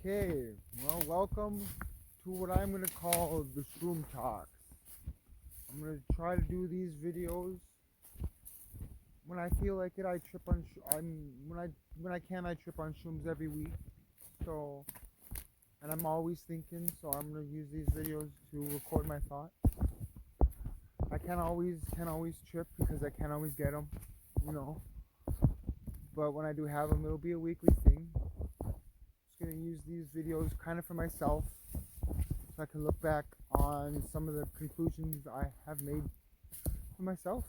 Okay, well, welcome to what I'm going to call the Shroom Talks. I'm going to try to do these videos when I feel like it. I trip on when I can, I trip on shrooms every week. So, and I'm always thinking, so I'm going to use these videos to record my thoughts. I can't always trip because I can't always get them, you know. But when I do have them, it'll be a weekly thing. Going to use these videos kind of for myself so I can look back on some of the conclusions I have made for myself,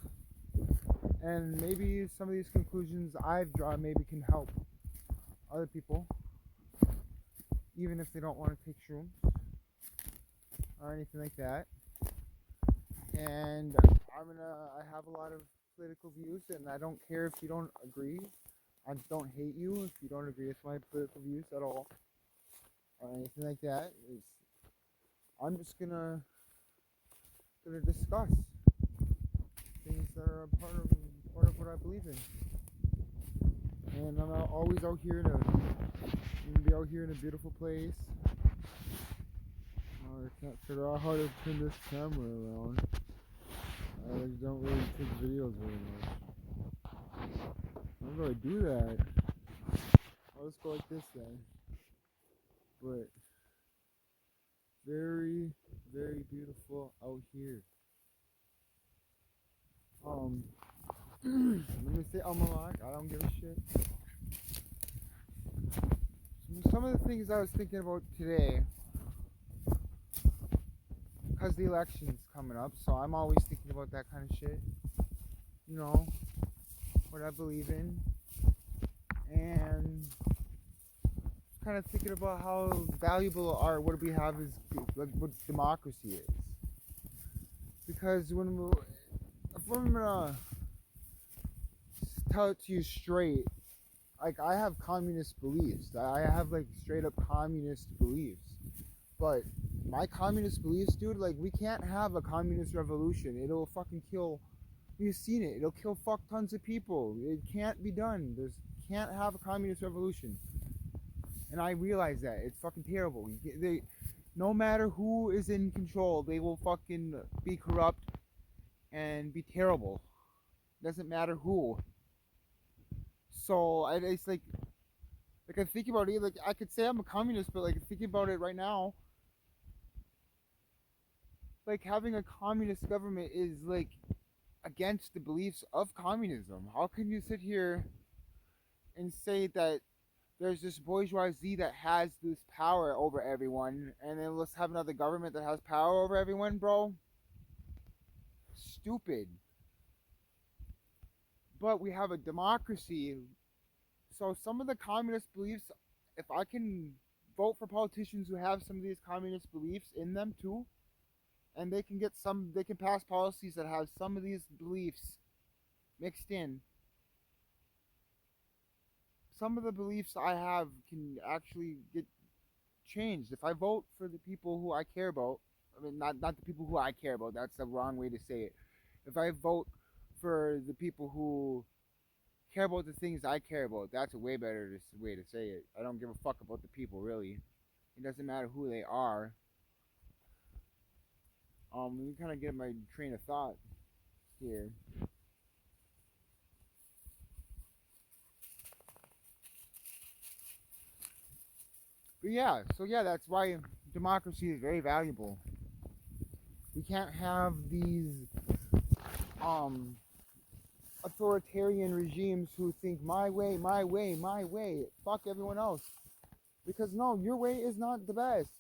and maybe some of these conclusions I've drawn maybe can help other people, even if they don't want to take shrooms or anything like that. And I have a lot of political views, and I don't care if you don't agree. I don't hate you if you don't agree with my political views at all or anything like that. I'm just gonna discuss things that are part of what I believe in. And I'm always out here in a beautiful place. I can't figure out how to turn this camera around. I don't really take videos very much. How do I do that? I'll just go like this then. But very, very beautiful out here. Let me say I'm alive. I don't give a shit. Some of the things I was thinking about today, because the election's coming up, so I'm always thinking about that kind of shit. You know, what I believe in, and kind of thinking about how valuable what we have is, like, what democracy is. Because if I'm gonna tell it to you straight, like, I have communist beliefs. I have, like, straight up communist beliefs. But my communist beliefs, dude, like, we can't have a communist revolution. It'll fucking kill. You've seen it. It'll kill fuck tons of people. It can't be done. Can't have a communist revolution. And I realize that. It's fucking terrible. No matter who is in control, they will fucking be corrupt and be terrible. Doesn't matter who. So it's like I think about it. Like, I could say I'm a communist, but, like, thinking about it right now, like, having a communist government is, like, against the beliefs of communism. How can you sit here and say that there's this bourgeoisie that has this power over everyone, and then let's have another government that has power over everyone, bro? Stupid. But we have a democracy. So some of the communist beliefs, if I can vote for politicians who have some of these communist beliefs in them too, and they can pass policies that have some of these beliefs mixed in, some of the beliefs I have can actually get changed. If I vote for the people who I care about, I mean, not the people who I care about, that's the wrong way to say it. If I vote for the people who care about the things I care about, that's a way better way to say it. I don't give a fuck about the people, really. It doesn't matter who they are. Let me kind of get my train of thought here. But yeah, that's why democracy is very valuable. We can't have these authoritarian regimes who think my way, fuck everyone else. Because no, your way is not the best.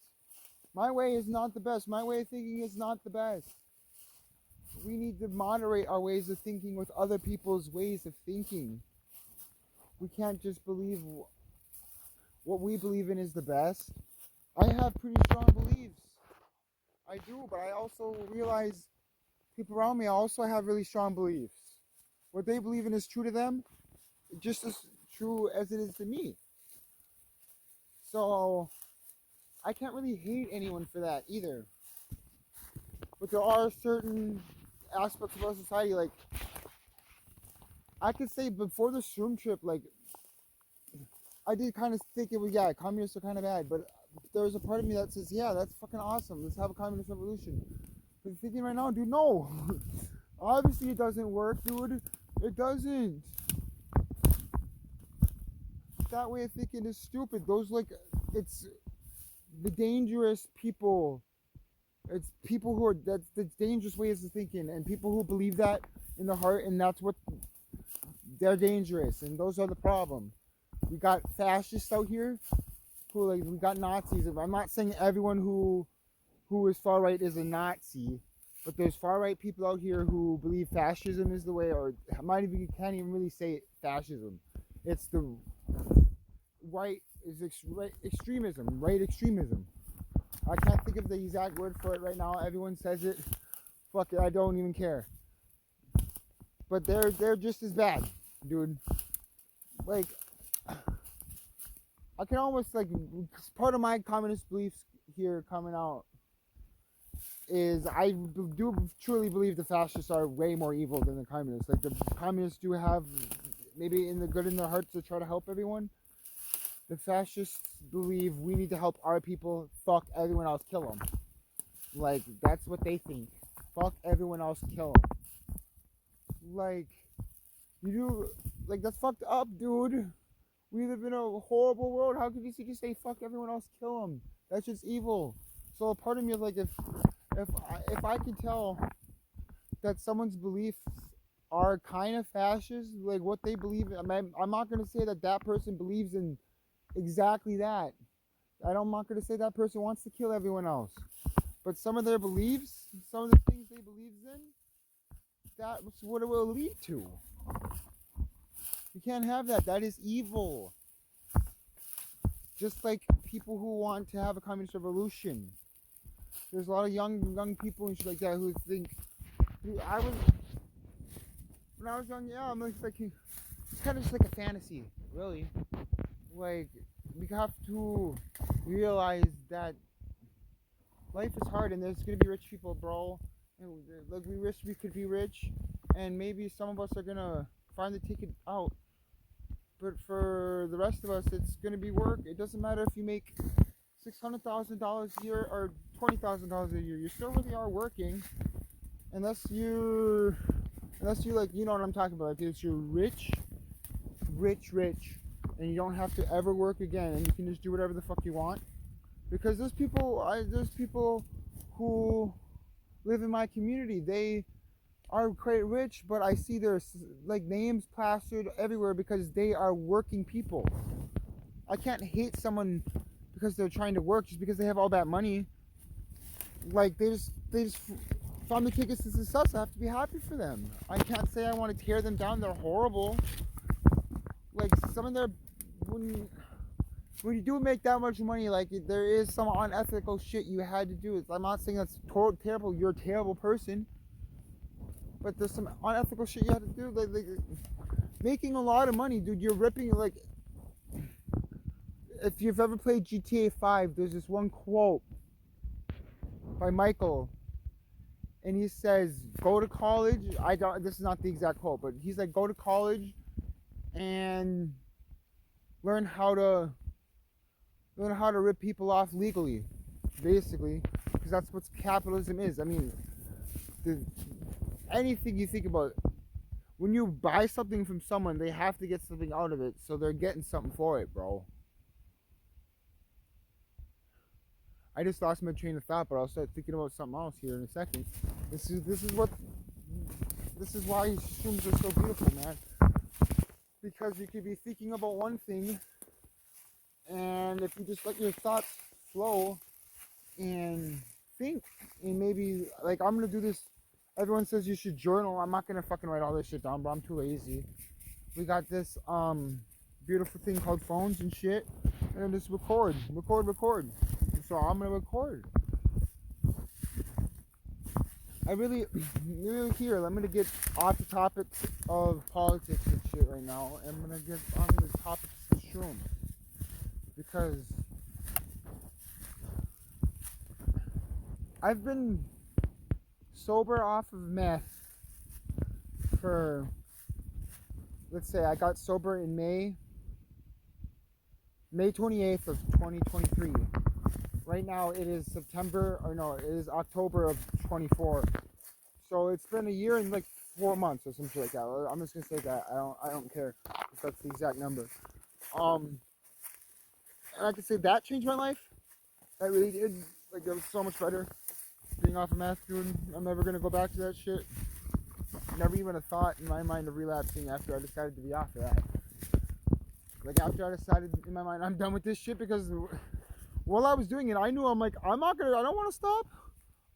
My way is not the best. My way of thinking is not the best. We need to moderate our ways of thinking with other people's ways of thinking. We can't just believe what we believe in is the best. I have pretty strong beliefs. I do, but I also realize people around me also have really strong beliefs. What they believe in is true to them, just as true as it is to me. So I can't really hate anyone for that either. But there are certain aspects of our society, like, I could say before the Shroom trip, like, I did kind of think it was, yeah, communists are kind of bad, but there was a part of me that says, yeah, that's fucking awesome. Let's have a communist revolution. But thinking right now, dude, no. Obviously it doesn't work, dude. It doesn't. That way of thinking is stupid. Those, like, it's the dangerous people. It's people who are, that's the dangerous ways of thinking, and people who believe that in their heart, and that's what, they're dangerous, and those are the problem. We got fascists out here who, like, we got Nazis. I'm not saying everyone who is far right is a Nazi, but there's far right people out here who believe fascism is the way, or might even, you can't even really say it, fascism. It's the right is right extremism, right extremism. I can't think of the exact word for it right now. Everyone says it. Fuck it, I don't even care. But they're just as bad, dude. Like, I can almost, like, part of my communist beliefs here coming out is I do truly believe the fascists are way more evil than the communists. Like, the communists do have maybe in the good in their hearts to try to help everyone. The fascists believe we need to help our people, fuck everyone else, kill them. Like, that's what they think. Fuck everyone else, kill them. Like, you do, like, that's fucked up, dude. We live in a horrible world. How could you just say fuck everyone else, kill them? That's just evil. So a part of me is like, if I can tell that someone's beliefs are kind of fascist, like what they believe in, I'm not going to say that that person believes in exactly that. I'm not going to say that person wants to kill everyone else. But some of their beliefs, some of the things they believe in, that's what it will lead to. You can't have that. That is evil. Just like people who want to have a communist revolution. There's a lot of young people and shit like that who think. When I was young, yeah, I'm like it's kind of just like a fantasy, really. Like, we have to realize that life is hard and there's gonna be rich people, bro. And, like, we wish we could be rich, and maybe some of us are gonna find the ticket out. But for the rest of us, it's gonna be work. It doesn't matter if you make $600,000 a year or $20,000 a year. You still really are working, unless you like, you know what I'm talking about. Like, if you're rich, and you don't have to ever work again, and you can just do whatever the fuck you want. Because there's people who live in my community. They are quite rich, but I see their, like, names plastered everywhere because they are working people. I can't hate someone because they're trying to work just because they have all that money. Like, they just found the tickets to success. I have to be happy for them. I can't say I want to tear them down. They're horrible. Like, some of their, when you do make that much money, like, there is some unethical shit you had to do. I'm not saying that's terrible. You're a terrible person. But there's some unethical shit you had to do. Like making a lot of money, dude. You're ripping, like, if you've ever played GTA 5, there's this one quote by Michael, and he says, go to college. This is not the exact quote, but he's like, go to college and learn how to rip people off legally, basically, because that's what capitalism is. I mean, anything you think about, when you buy something from someone, they have to get something out of it, so they're getting something for it, bro. I just lost my train of thought, but I'll start thinking about something else here in a second. This is why shrooms are so beautiful, man. Because you could be thinking about one thing, and if you just let your thoughts flow and think, and maybe, like, I'm gonna do this. Everyone says you should journal. I'm not gonna fucking write all this shit down, but I'm too lazy. We got this beautiful thing called phones and shit, and then just record. So I'm gonna record. I really here. I'm gonna get off the topic of politics and shit right now. I'm gonna get on the topics of Shroom, because I've been sober off of meth for, let's say, I got sober in May May 28th of 2023. Right now it is it is October of 24. So it's been a year and like 4 months or something like that. I'm just gonna say that. I don't care if that's the exact number. And I can say that changed my life. That really did. Like, it was so much better being off of meth, dude. I'm never gonna go back to that shit. Never even a thought in my mind of relapsing after I decided to be off of that. Like, after I decided in my mind I'm done with this shit, because while I was doing it, I knew I don't want to stop.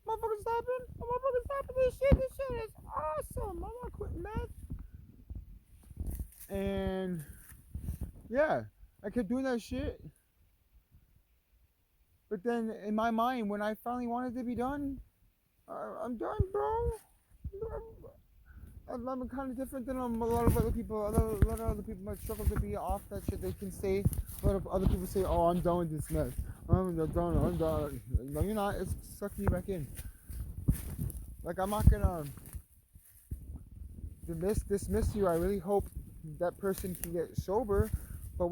I'm motherfucking stopping this shit. This shit is awesome. I'm not quitting meth. And yeah, I kept doing that shit. But then in my mind, when I finally wanted to be done, I'm done, bro. I'm kind of different than a lot of other people. A lot of other people might struggle to be off that shit. They can say, a lot of other people say, "Oh, I'm done with this mess. I'm done. No, you're not. It's sucking you back in." Like, I'm not gonna dismiss you. I really hope that person can get sober. But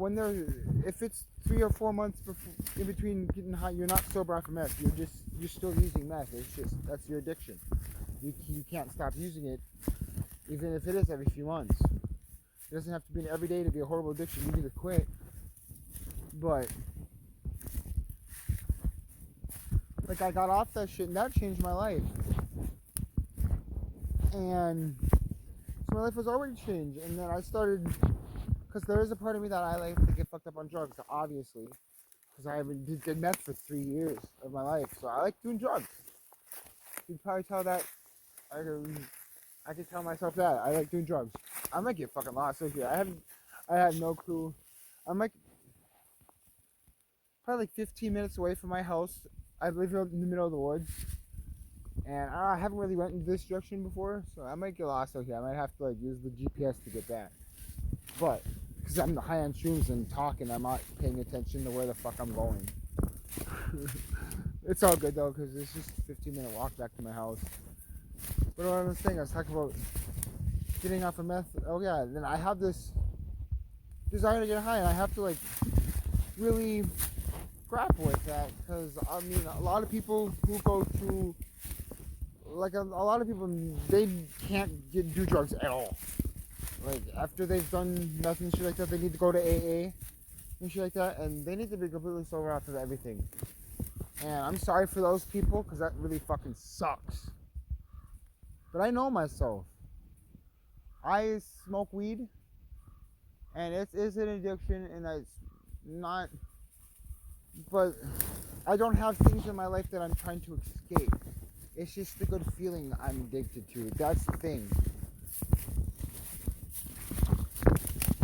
if it's 3 or 4 months in between getting high, you're not sober off of meth. You're still using meth. That's your addiction. You can't stop using it, even if it is every few months. It doesn't have to be an everyday to be a horrible addiction. You need to quit. But like, I got off that shit and that changed my life. And so my life was already changed. And then I started, because there is a part of me that I like to get fucked up on drugs, obviously. Because I did meth for 3 years of my life. So I like doing drugs. You'd probably tell that. I can tell myself that. I like doing drugs. I might get fucking lost over here. I have no clue. I'm like probably like 15 minutes away from my house. I live in the middle of the woods. And I haven't really went in this direction before, so I might get lost out here. I might have to like use the GPS to get back. But because I'm high on shrooms and talking, I'm not paying attention to where the fuck I'm going. It's all good though, because it's just a 15-minute walk back to my house. But what I was saying, I was talking about getting off of meth. Oh yeah, then I have this desire to get high, and I have to like really grapple with that, because I mean, a lot of people who go to like a lot of people, they can't do drugs at all. Like, after they've done meth and shit like that, they need to go to AA and shit like that, and they need to be completely sober after everything. And I'm sorry for those people, because that really fucking sucks. But I know myself. I smoke weed, and it is an addiction, and it's not, but I don't have things in my life that I'm trying to escape. It's just the good feeling I'm addicted to. That's the thing.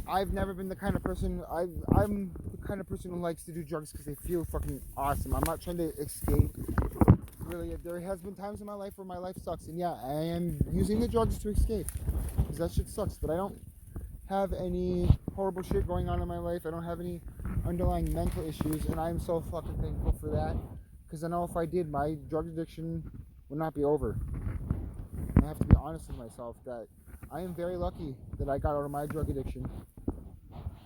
I've never been the kind of person, I'm the kind of person who likes to do drugs because they feel fucking awesome. I'm not trying to escape. Really, there has been times in my life where my life sucks, and yeah, I am using the drugs to escape, because that shit sucks. But I don't have any horrible shit going on in my life. I don't have any underlying mental issues, and I'm so fucking thankful for that, because I know if I did, my drug addiction would not be over. I have to be honest with myself that I am very lucky that I got out of my drug addiction,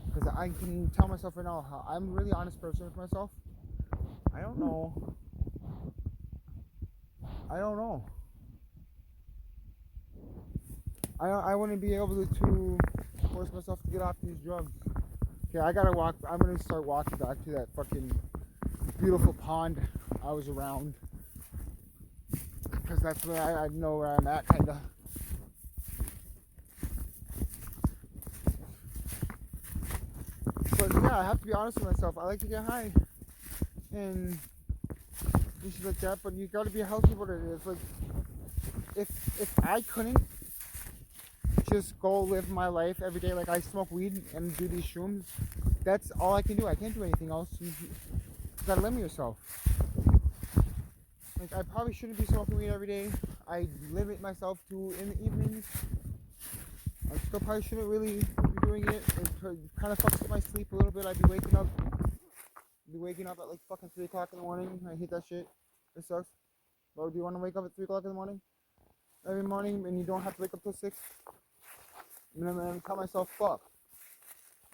because I can tell myself right now how I'm a really honest person with myself. I don't know. I wouldn't be able to force myself to get off these drugs. Okay, I gotta walk. I'm gonna start walking back to that fucking beautiful pond I was around, because that's where I know where I'm at, kinda. But yeah, I have to be honest with myself. I like to get high and shit like that, but you gotta be healthy about it. It's like, if I couldn't just go live my life every day, like I smoke weed and do these shrooms, that's all I can do. I can't do anything else. You gotta limit yourself. Like, I probably shouldn't be smoking weed every day. I limit myself to in the evenings. I still probably shouldn't really be doing it. It kind of fucks with my sleep a little bit. I'd be waking up at like fucking 3 o'clock in the morning. I hate that shit. It sucks. Bro, do you want to wake up at 3 o'clock in the morning? Every morning, and you don't have to wake up till 6? And then I tell myself, fuck.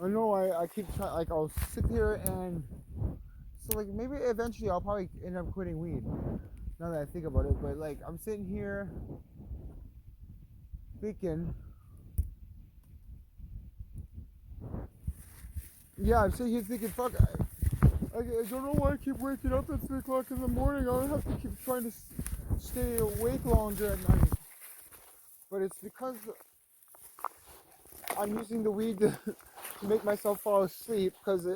I know I keep trying, like, I'll sit here and, so, like, maybe eventually I'll probably end up quitting weed, now that I think about it, but, like, I'm sitting here thinking, yeah, I'm sitting here thinking, fuck, I don't know why I keep waking up at 3 o'clock in the morning. I'll have to keep trying to stay awake longer at night, but it's because I'm using the weed to make myself fall asleep, because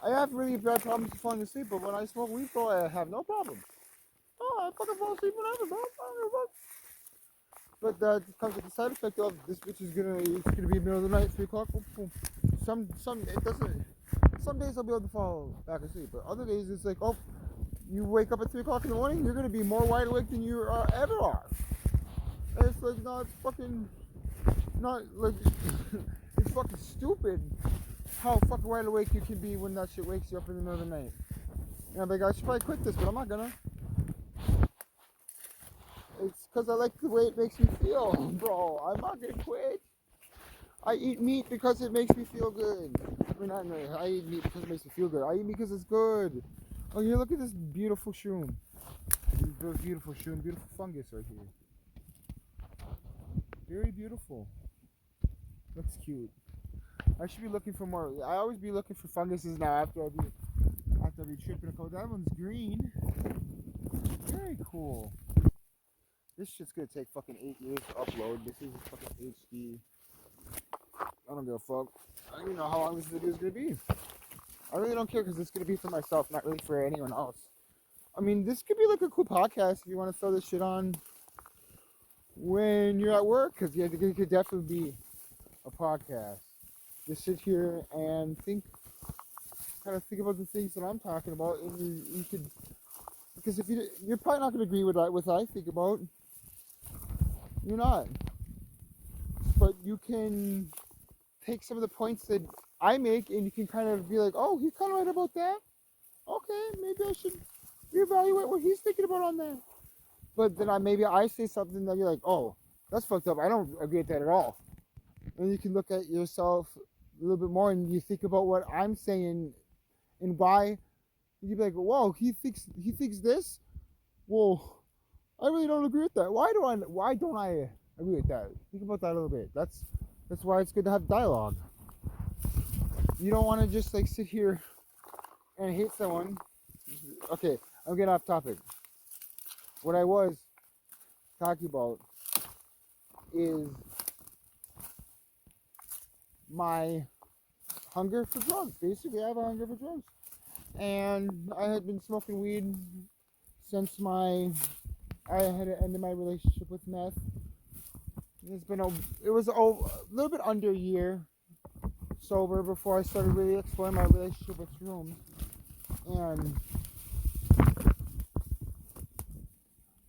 I have really bad problems falling asleep, but when I smoke weed, though, I have no problem. Oh, I fucking fall asleep whenever, bro. But that comes with the side effect of this bitch is it's gonna be middle of the night, 3 o'clock. Boom, boom. It doesn't. Some days I'll be able to fall back asleep, but other days it's like, oh, you wake up at 3 o'clock in the morning, you're gonna be more wide awake than you ever are. And it's like, no, it's fucking not like it's fucking stupid how fucking wide awake you can be when that shit wakes you up in the middle of the night. And I'm like, I should probably quit this, but I'm not gonna. It's because I like the way it makes me feel, bro. I'm not gonna quit. I eat meat because it makes me feel good. I mean, I eat meat because it makes me feel good. I eat meat because it's good. Oh, here, look at this beautiful shroom. Beautiful shroom, beautiful fungus right here. Very beautiful. Looks cute. I should be looking for more. I always be looking for funguses now after I be tripping a couple. That one's green. Very cool. This shit's gonna take fucking 8 years to upload. This is fucking HD. I don't give a fuck. I don't even know how long this video is gonna be. I really don't care because it's gonna be for myself, not really for anyone else. I mean, this could be like a cool podcast if you want to throw this shit on when you're at work, because yeah, it could definitely be a podcast. Just sit here and kind of think about the things that I'm talking about, and you could, because if you're probably not going to agree with what I think about. You're not, but you can take some of the points that I make, and you can kind of be like, oh, he's kind of right about that. Okay, maybe I should reevaluate what he's thinking about on that. But then maybe I say something that you're like, oh, that's fucked up. I don't agree with that at all. And you can look at yourself a little bit more, and you think about what I'm saying and why. You'd be like, whoa, he thinks this. Whoa, I really don't agree with that. Why don't I agree with that? Think about that a little bit. That's why it's good to have dialogue. You don't want to just like sit here and hate someone. Okay, I'm getting off topic. What I was talking about is my hunger for drugs. Basically, I have a hunger for drugs. And I had been smoking weed since I had ended my relationship with meth. It was a little bit under a year sober before I started really exploring my relationship with Shroom. And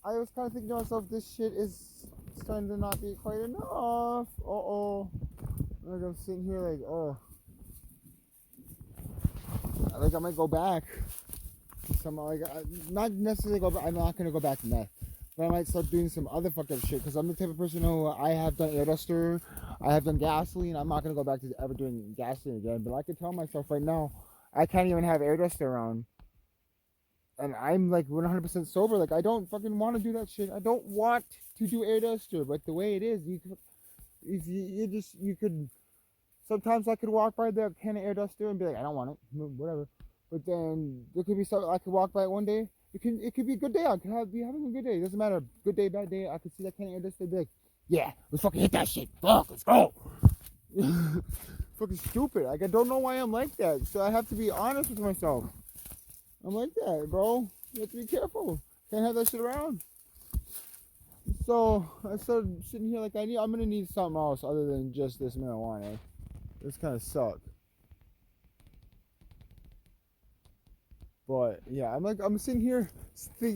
I was kind of thinking to myself, this shit is starting to not be quite enough. Like I'm sitting here like, like I might go back to some, like, not necessarily go back. I'm not gonna go back to meth, but I might start doing some other fucked up shit, because I'm the type of person who, I have done air duster, I have done gasoline. I'm not gonna go back to ever doing gasoline again, but I can tell myself right now I can't even have air duster around, and I'm like 100% sober. Like, I don't fucking want to do that shit. I don't want to do air duster, but the way it is, you could. Sometimes I could walk by the can of air duster and be like, I don't want it, whatever. But then there could be something, I could walk by it one day. It could be a good day. I could be having a good day. It doesn't matter, good day, bad day. I could see that can of air duster and be like, yeah, let's fucking hit that shit. Fuck, let's go. Fucking stupid. Like, I don't know why I'm like that. So I have to be honest with myself. I'm like that, bro. You have to be careful. Can't have that shit around. So I started sitting here like, I'm gonna need something else other than just this marijuana. This kind of sucks. But yeah, I'm sitting here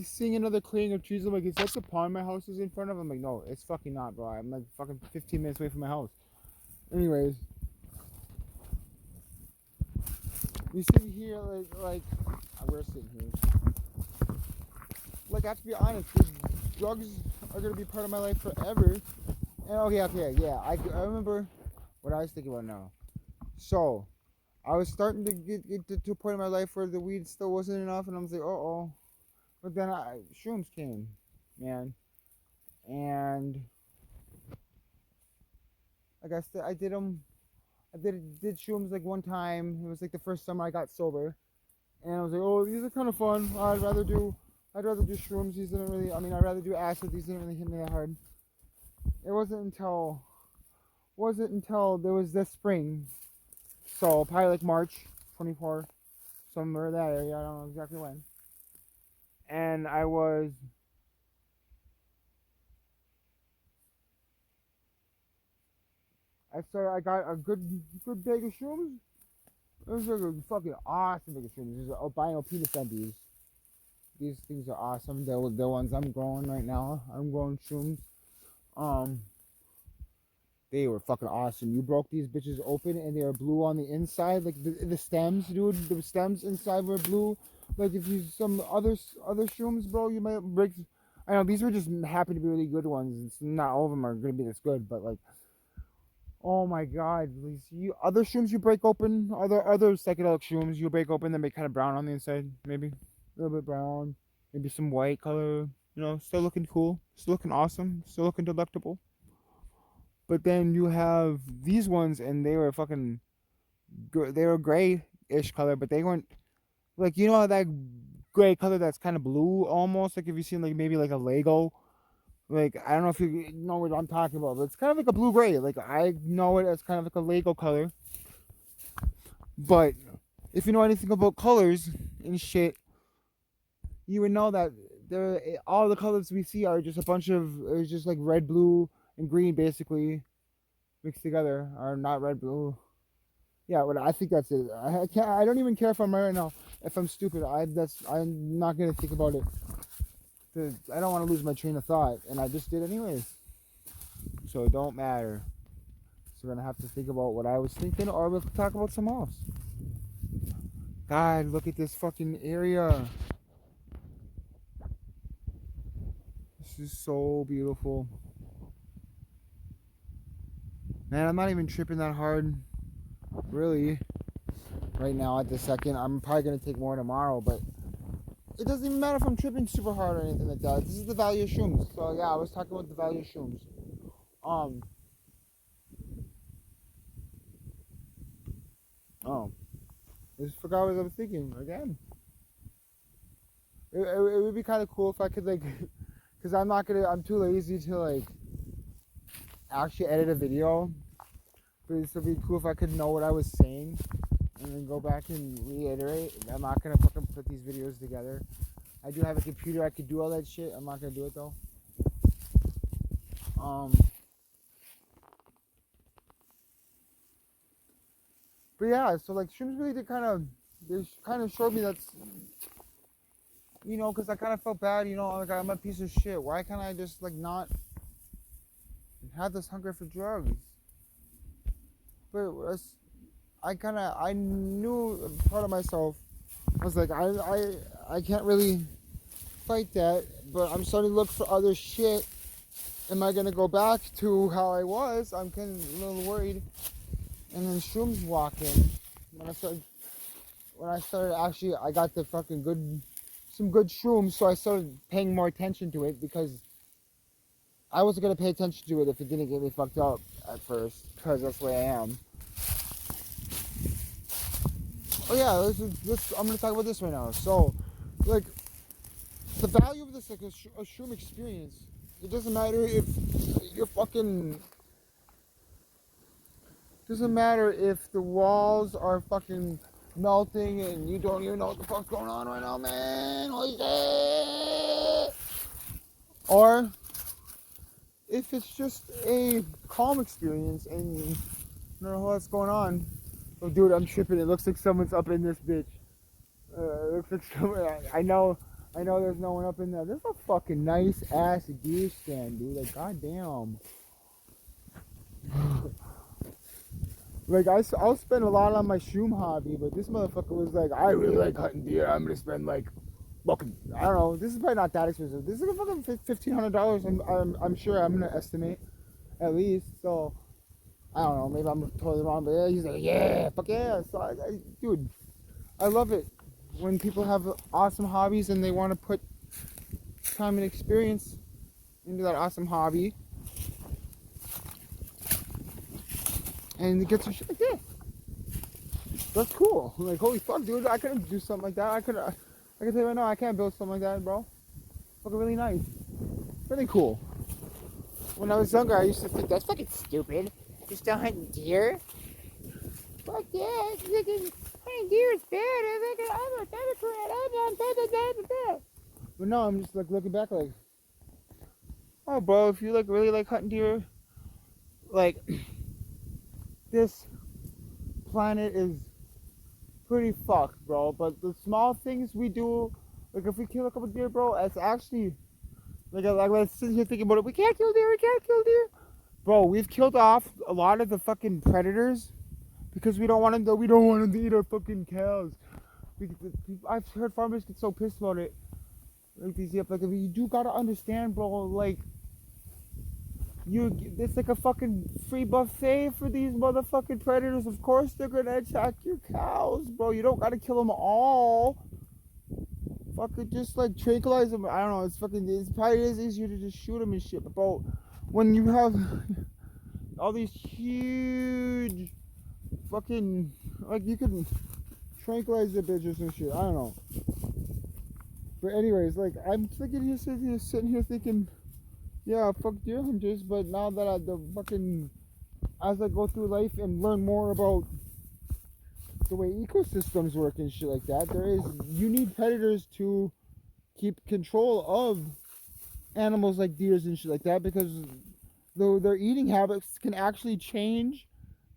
seeing another clearing of trees. I'm like, is that the pond my house is in front of? I'm like, no, it's fucking not, bro. I'm like fucking 15 minutes away from my house. Anyways, you sitting here like we're sitting here. Like, I have to be honest, drugs are gonna be part of my life forever. And okay, yeah. I remember what I was thinking about now. So I was starting to get to a point in my life where the weed still wasn't enough, and I was like, oh. But then shrooms came, man, and like I did them. I did shrooms like one time. It was like the first summer I got sober, and I was like, oh, these are kind of fun. I'd rather do shrooms. These didn't really. I mean, I'd rather do acid. These didn't really hit me that hard. It wasn't until there was this spring, so probably like March 24, somewhere in that area. I don't know exactly when. And I got a good bag of shrooms. It was like a fucking awesome bag of shrooms. These are albino penis endies. These things are awesome. They're the ones I'm growing right now. I'm growing shrooms. Um, they were fucking awesome. You broke these bitches open and they were blue on the inside, like the stems, dude. The stems inside were blue. Like if you some other shrooms, bro, you might break. I know these were just happen to be really good ones. It's not all of them are gonna be this good, but like, oh my god, these other shrooms you break open, other psychedelic shrooms you break open, they make kind of brown on the inside, maybe a little bit brown, maybe some white color. You know, still looking cool, still looking awesome, still looking delectable. But then you have these ones, and they were fucking, they were gray-ish color, but they weren't like that gray color that's kind of blue almost. Like if you've seen like maybe like a Lego, like I don't know if you know what I'm talking about, but it's kind of like a blue gray. Like I know it as kind of like a Lego color. But if you know anything about colors and shit, you would know that all the colors we see are just a bunch of it's just like red, blue, and green basically mixed together, or not red, blue. Yeah, but I think that's it. I can't. I don't even care if I'm right now. If I'm stupid, I'm not gonna think about it. I don't want to lose my train of thought, and I just did anyways. So it don't matter. So we're gonna have to think about what I was thinking, or we'll talk about some else. God, look at this fucking area. This is so beautiful. Man, I'm not even tripping that hard, really, right now at this second. I'm probably gonna take more tomorrow, but it doesn't even matter if I'm tripping super hard or anything like that. This is the value of shrooms. So yeah, I was talking about the value of shrooms. Oh, I just forgot what I was thinking again. It would be kind of cool if I could like, cause I'm too lazy to like actually edit a video. But it would be cool if I could know what I was saying and then go back and reiterate. I'm not gonna fucking put these videos together. I do have a computer, I could do all that shit. I'm not gonna do it though. But yeah, so like shrooms really they kind of showed me that's, because I kind of felt bad, like I'm a piece of shit. Why can't I just like not have this hunger for drugs? But I knew part of myself. I was like, I can't really fight that, but I'm starting to look for other shit. Am I gonna go back to how I was? I'm kind of a little worried. And then shrooms walk in. When I started actually, I got some good shrooms, so I started paying more attention to it because I wasn't gonna pay attention to it if it didn't get me fucked up at first, because that's the way I am. Oh yeah, I'm gonna talk about this right now. So, like, the value of this, like a shroom experience, it doesn't matter if you're fucking. Doesn't matter if the walls are fucking melting and you don't even know what the fuck's going on right now, man. Holy shit! Or if it's just a calm experience and you don't know what's going on. Oh, dude, I'm tripping. It looks like someone's up in this bitch. It looks like someone. I know there's no one up in there. There's a fucking nice ass gear stand, dude. Like, goddamn. Like, I'll spend a lot on my shroom hobby, but this motherfucker was like, I really like hunting deer. I'm gonna spend like, fucking, I don't know. This is probably not that expensive. This is like fucking $1,500. I'm sure I'm gonna estimate, at least. So, I don't know, maybe I'm totally wrong, but yeah, he's like, yeah, fuck yeah. So, dude, I love it when people have awesome hobbies and they want to put time and experience into that awesome hobby and get some shit like this. That's cool. Like, holy fuck, dude, I couldn't do something like that. I can tell you right now, I can't build something like that, bro. Fucking really nice. Really cool. When I was younger, I used to think that's fucking stupid. You're still hunting deer? Fuck yeah, hunting deer is bad. I'm a Democrat. But no, I'm just like looking back like, oh, bro, if you like really like hunting deer, like this planet is pretty fucked, bro. But the small things we do, like if we kill a couple deer, bro, it's actually like I was sitting here thinking about it. We can't kill deer. Bro, we've killed off a lot of the fucking predators because we don't want them to eat our fucking cows. I've heard farmers get so pissed about it. Like these, like you do gotta understand, bro. Like it's like a fucking free buffet for these motherfucking predators. Of course they're gonna attack your cows, bro. You don't gotta kill them all. Fucking just like tranquilize them. I don't know. It's probably is easier to just shoot them and shit. But bro, when you have all these huge fucking, like you can tranquilize the bitches and shit. I don't know. But anyways, like I'm sitting here thinking, yeah, fuck deer hunters. But now that as I go through life and learn more about the way ecosystems work and shit like that, you need predators to keep control of animals like deers and shit like that, because though their eating habits can actually change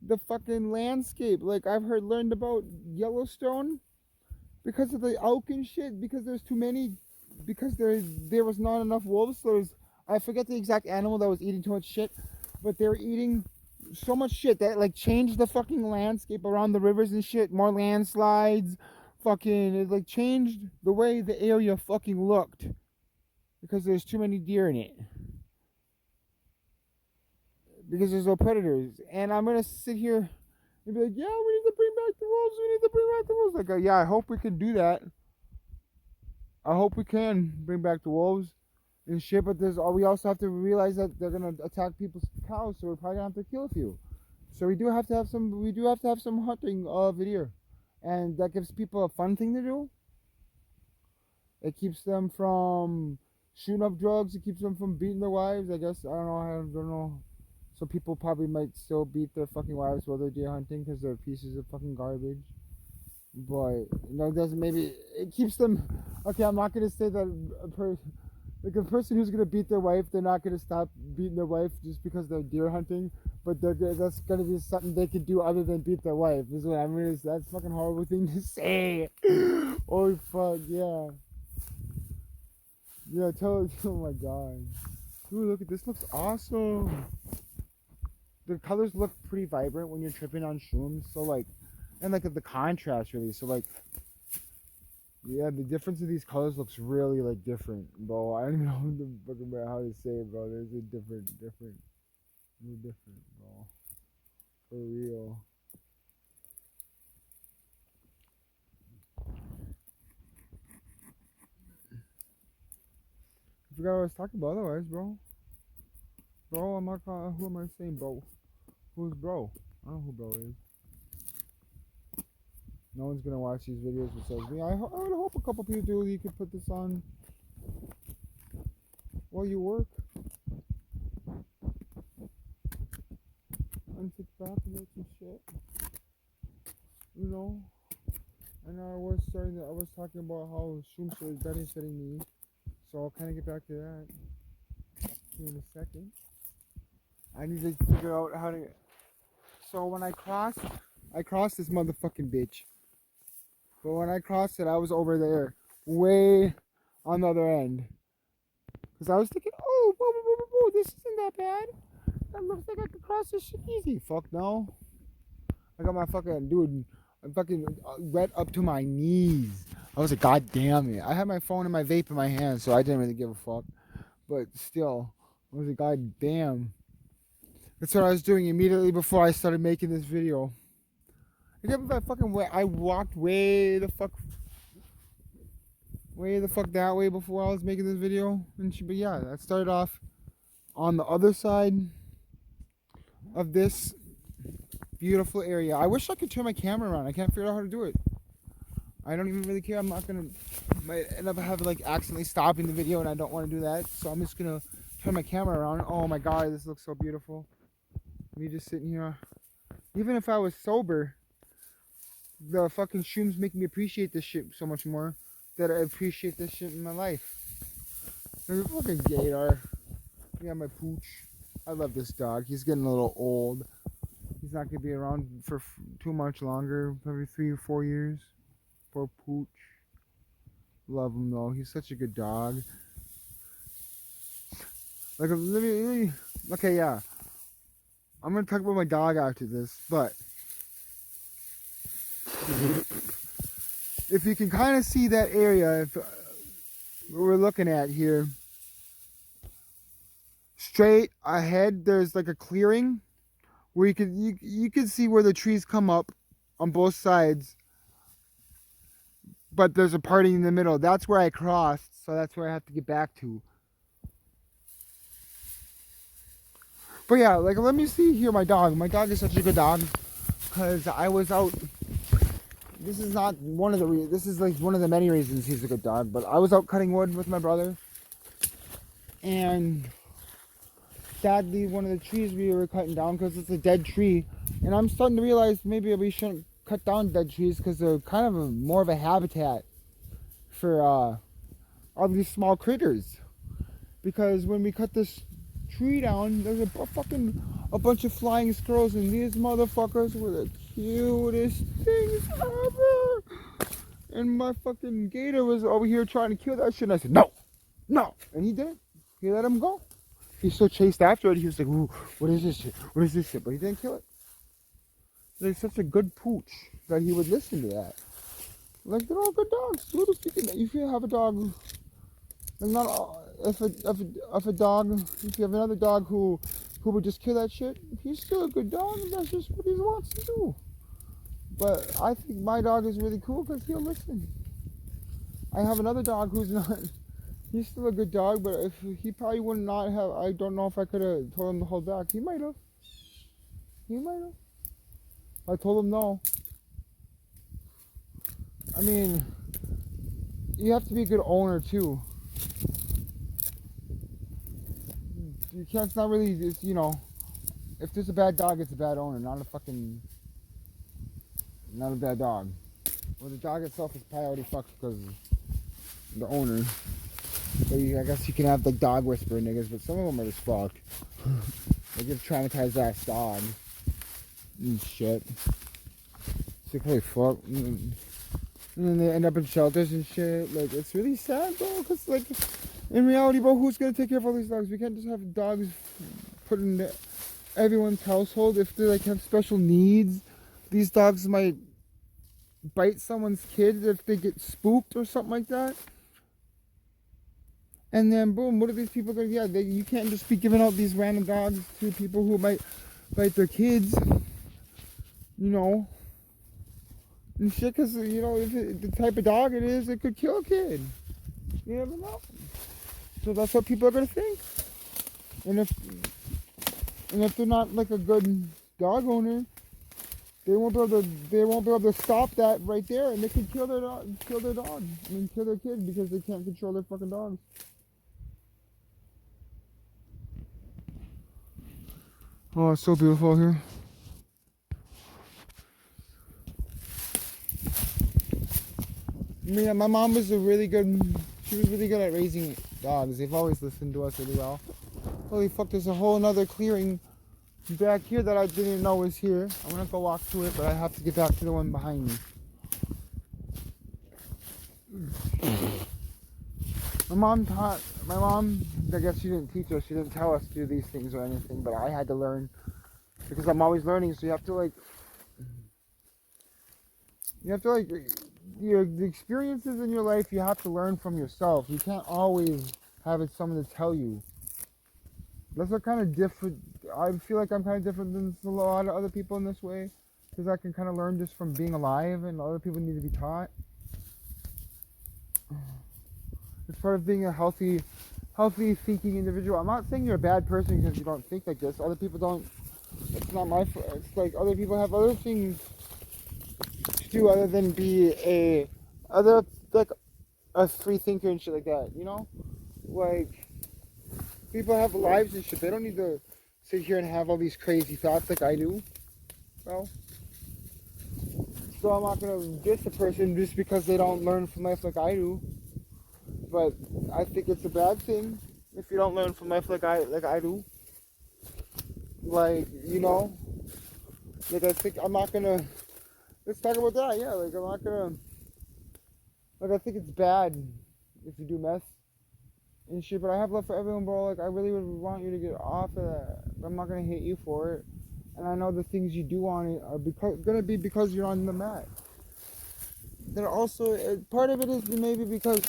the fucking landscape. Like I've learned about Yellowstone because of the elk and shit, because there's too many, because there was not enough wolves. I forget the exact animal that was eating too much shit, but they were eating so much shit that like changed the fucking landscape around the rivers and shit. More landslides, fucking it like changed the way the area fucking looked because there's too many deer in it. Because there's no predators. And I'm gonna sit here and be like, yeah, we need to bring back the wolves. Like, yeah, I hope we can do that. I hope we can bring back the wolves and shit, but we also have to realize that they're gonna attack people's cows, so we're probably gonna have to kill a few. So we do have to have some hunting of deer. And that gives people a fun thing to do. It keeps them from shooting up drugs, it keeps them from beating their wives, I guess. I don't know. So people probably might still beat their fucking wives while they're deer hunting because they're pieces of fucking garbage. But it doesn't. Maybe it keeps them. Okay, I'm not gonna say that a person who's gonna beat their wife, they're not gonna stop beating their wife just because they're deer hunting. But that's gonna be something they could do other than beat their wife. Is what I mean. That's a fucking horrible thing to say. Oh fuck yeah. Yeah, oh my god. Ooh, look at this. Looks awesome. The colors look pretty vibrant when you're tripping on shrooms, so like, and like the contrast really, so like, yeah, the difference of these colors looks really like different, bro. I don't even know how to say it, bro. There's a different, bro. For real. I forgot what I was talking about otherwise, bro. Bro, who am I saying, bro? Who's bro? I don't know who bro is. No one's gonna watch these videos besides me. I would hope a couple people do. You could put this on while you work. And sit back and make some shit. You know? And I was talking about how Shroom is benefiting me. So I'll kind of get back to that in a second. I need to figure out how to. So when I crossed this motherfucking bitch. But when I crossed it, I was over there, way on the other end. Because I was thinking, oh, whoa, this isn't that bad. That looks like I could cross this shit easy. Fuck no. I got my fucking, dude, I'm fucking wet up to my knees. I was like, god damn it. I had my phone and my vape in my hand, so I didn't really give a fuck. But still, I was like, god damn. That's what I was doing immediately before I started making this video. I can't believe I walked way the fuck that way before I was making this video. But yeah, that started off on the other side of this beautiful area. I wish I could turn my camera around. I can't figure out how to do it. I don't even really care. I'm not gonna, might end up having like accidentally stopping the video, and I don't want to do that. So I'm just gonna turn my camera around. Oh my god, this looks so beautiful. Me just sitting here. Even if I was sober, the fucking shrooms make me appreciate this shit so much more that I appreciate this shit in my life. There's a fucking gator. Yeah, my pooch. I love this dog. He's getting a little old. He's not gonna be around for too much longer, probably 3 or 4 years. Poor pooch. Love him though. He's such a good dog. Like, okay, yeah. I'm gonna talk about my dog after this, but if you can kind of see that area, if we're looking at here, straight ahead, there's like a clearing where you can see where the trees come up on both sides, but there's a parting in the middle. That's where I crossed, so that's where I have to get back to. But yeah, like, let me see here my dog. My dog is such a good dog because I was out. This is not one of the this is like one of the many reasons he's a good dog, but I was out cutting wood with my brother, and sadly one of the trees we were cutting down, because it's a dead tree, and I'm starting to realize maybe we shouldn't cut down dead trees because they're kind of more of a habitat for all these small critters. Because when we cut this tree down, there's a bunch of flying squirrels, and these motherfuckers were the cutest things ever. And my fucking gator was over here trying to kill that shit, and I said no, and he didn't. He let him go. He still chased after it. He was like, ooh, what is this shit? What is this shit? But he didn't kill it. They're such a good pooch that he would listen to that. Like, they're all good dogs. If you have a dog, and not all, if you have another dog who would just kill that shit, he's still a good dog, and that's just what he wants to do. But I think my dog is really cool because he'll listen. I have another dog who's not. He's still a good dog, but if he probably would not have. I don't know if I could have told him to hold back. He might have. I told him no. I mean, you have to be a good owner too. You can't. It's not really just, if there's a bad dog, it's a bad owner, not a bad dog. Well, the dog itself is probably already fucked because the owner. But I guess you can have the dog whisperer niggas, but some of them are just fucked. They give traumatized ass dogs and shit. So holy fuck. And then they end up in shelters and shit. Like, it's really sad, bro, because, like, in reality, bro, who's gonna take care of all these dogs? We can't just have dogs put in everyone's household. If they, like, have special needs, these dogs might bite someone's kid if they get spooked or something like that. And then, boom, what are these people going to get? You can't just be giving out these random dogs to people who might bite their kids, and shit, because, if the type of dog it is, it could kill a kid. You never know. So that's what people are going to think. And if they're not, like, a good dog owner, they won't be able to stop that right there, and they could kill their dog. Kill their kid because they can't control their fucking dogs. Oh, it's so beautiful here. My mom was really good at raising dogs. They've always listened to us really well. Holy fuck, there's a whole another clearing back here that I didn't know was here. I'm gonna go walk through it, but I have to get back to the one behind me. My mom, I guess she didn't teach us, she didn't tell us to do these things or anything, but I had to learn because I'm always learning, so you have to the experiences in your life, you have to learn from yourself. You can't always have someone to tell you. That's what kind of different, I feel like I'm kind of different than a lot of other people in this way, because I can kind of learn just from being alive, and other people need to be taught. It's part of being a healthy thinking individual. I'm not saying you're a bad person because you don't think like this. Other people don't. It's not my fault. It's like other people have other things to do other than be a free thinker and shit like that. You know, like people have lives and shit. They don't need to sit here and have all these crazy thoughts like I do. Well, so I'm not gonna diss a person just because they don't learn from life like I do. But I think it's a bad thing if you don't learn from life like I do. Like, you know, like I think I'm not gonna. Let's talk about that. Yeah, like I'm not gonna. Like I think it's bad if you do meth and shit. But I have love for everyone, bro. Like I really would want you to get off of that. But I'm not gonna hate you for it. And I know the things you do on it are gonna be because you're on the mat. Then also part of it is maybe because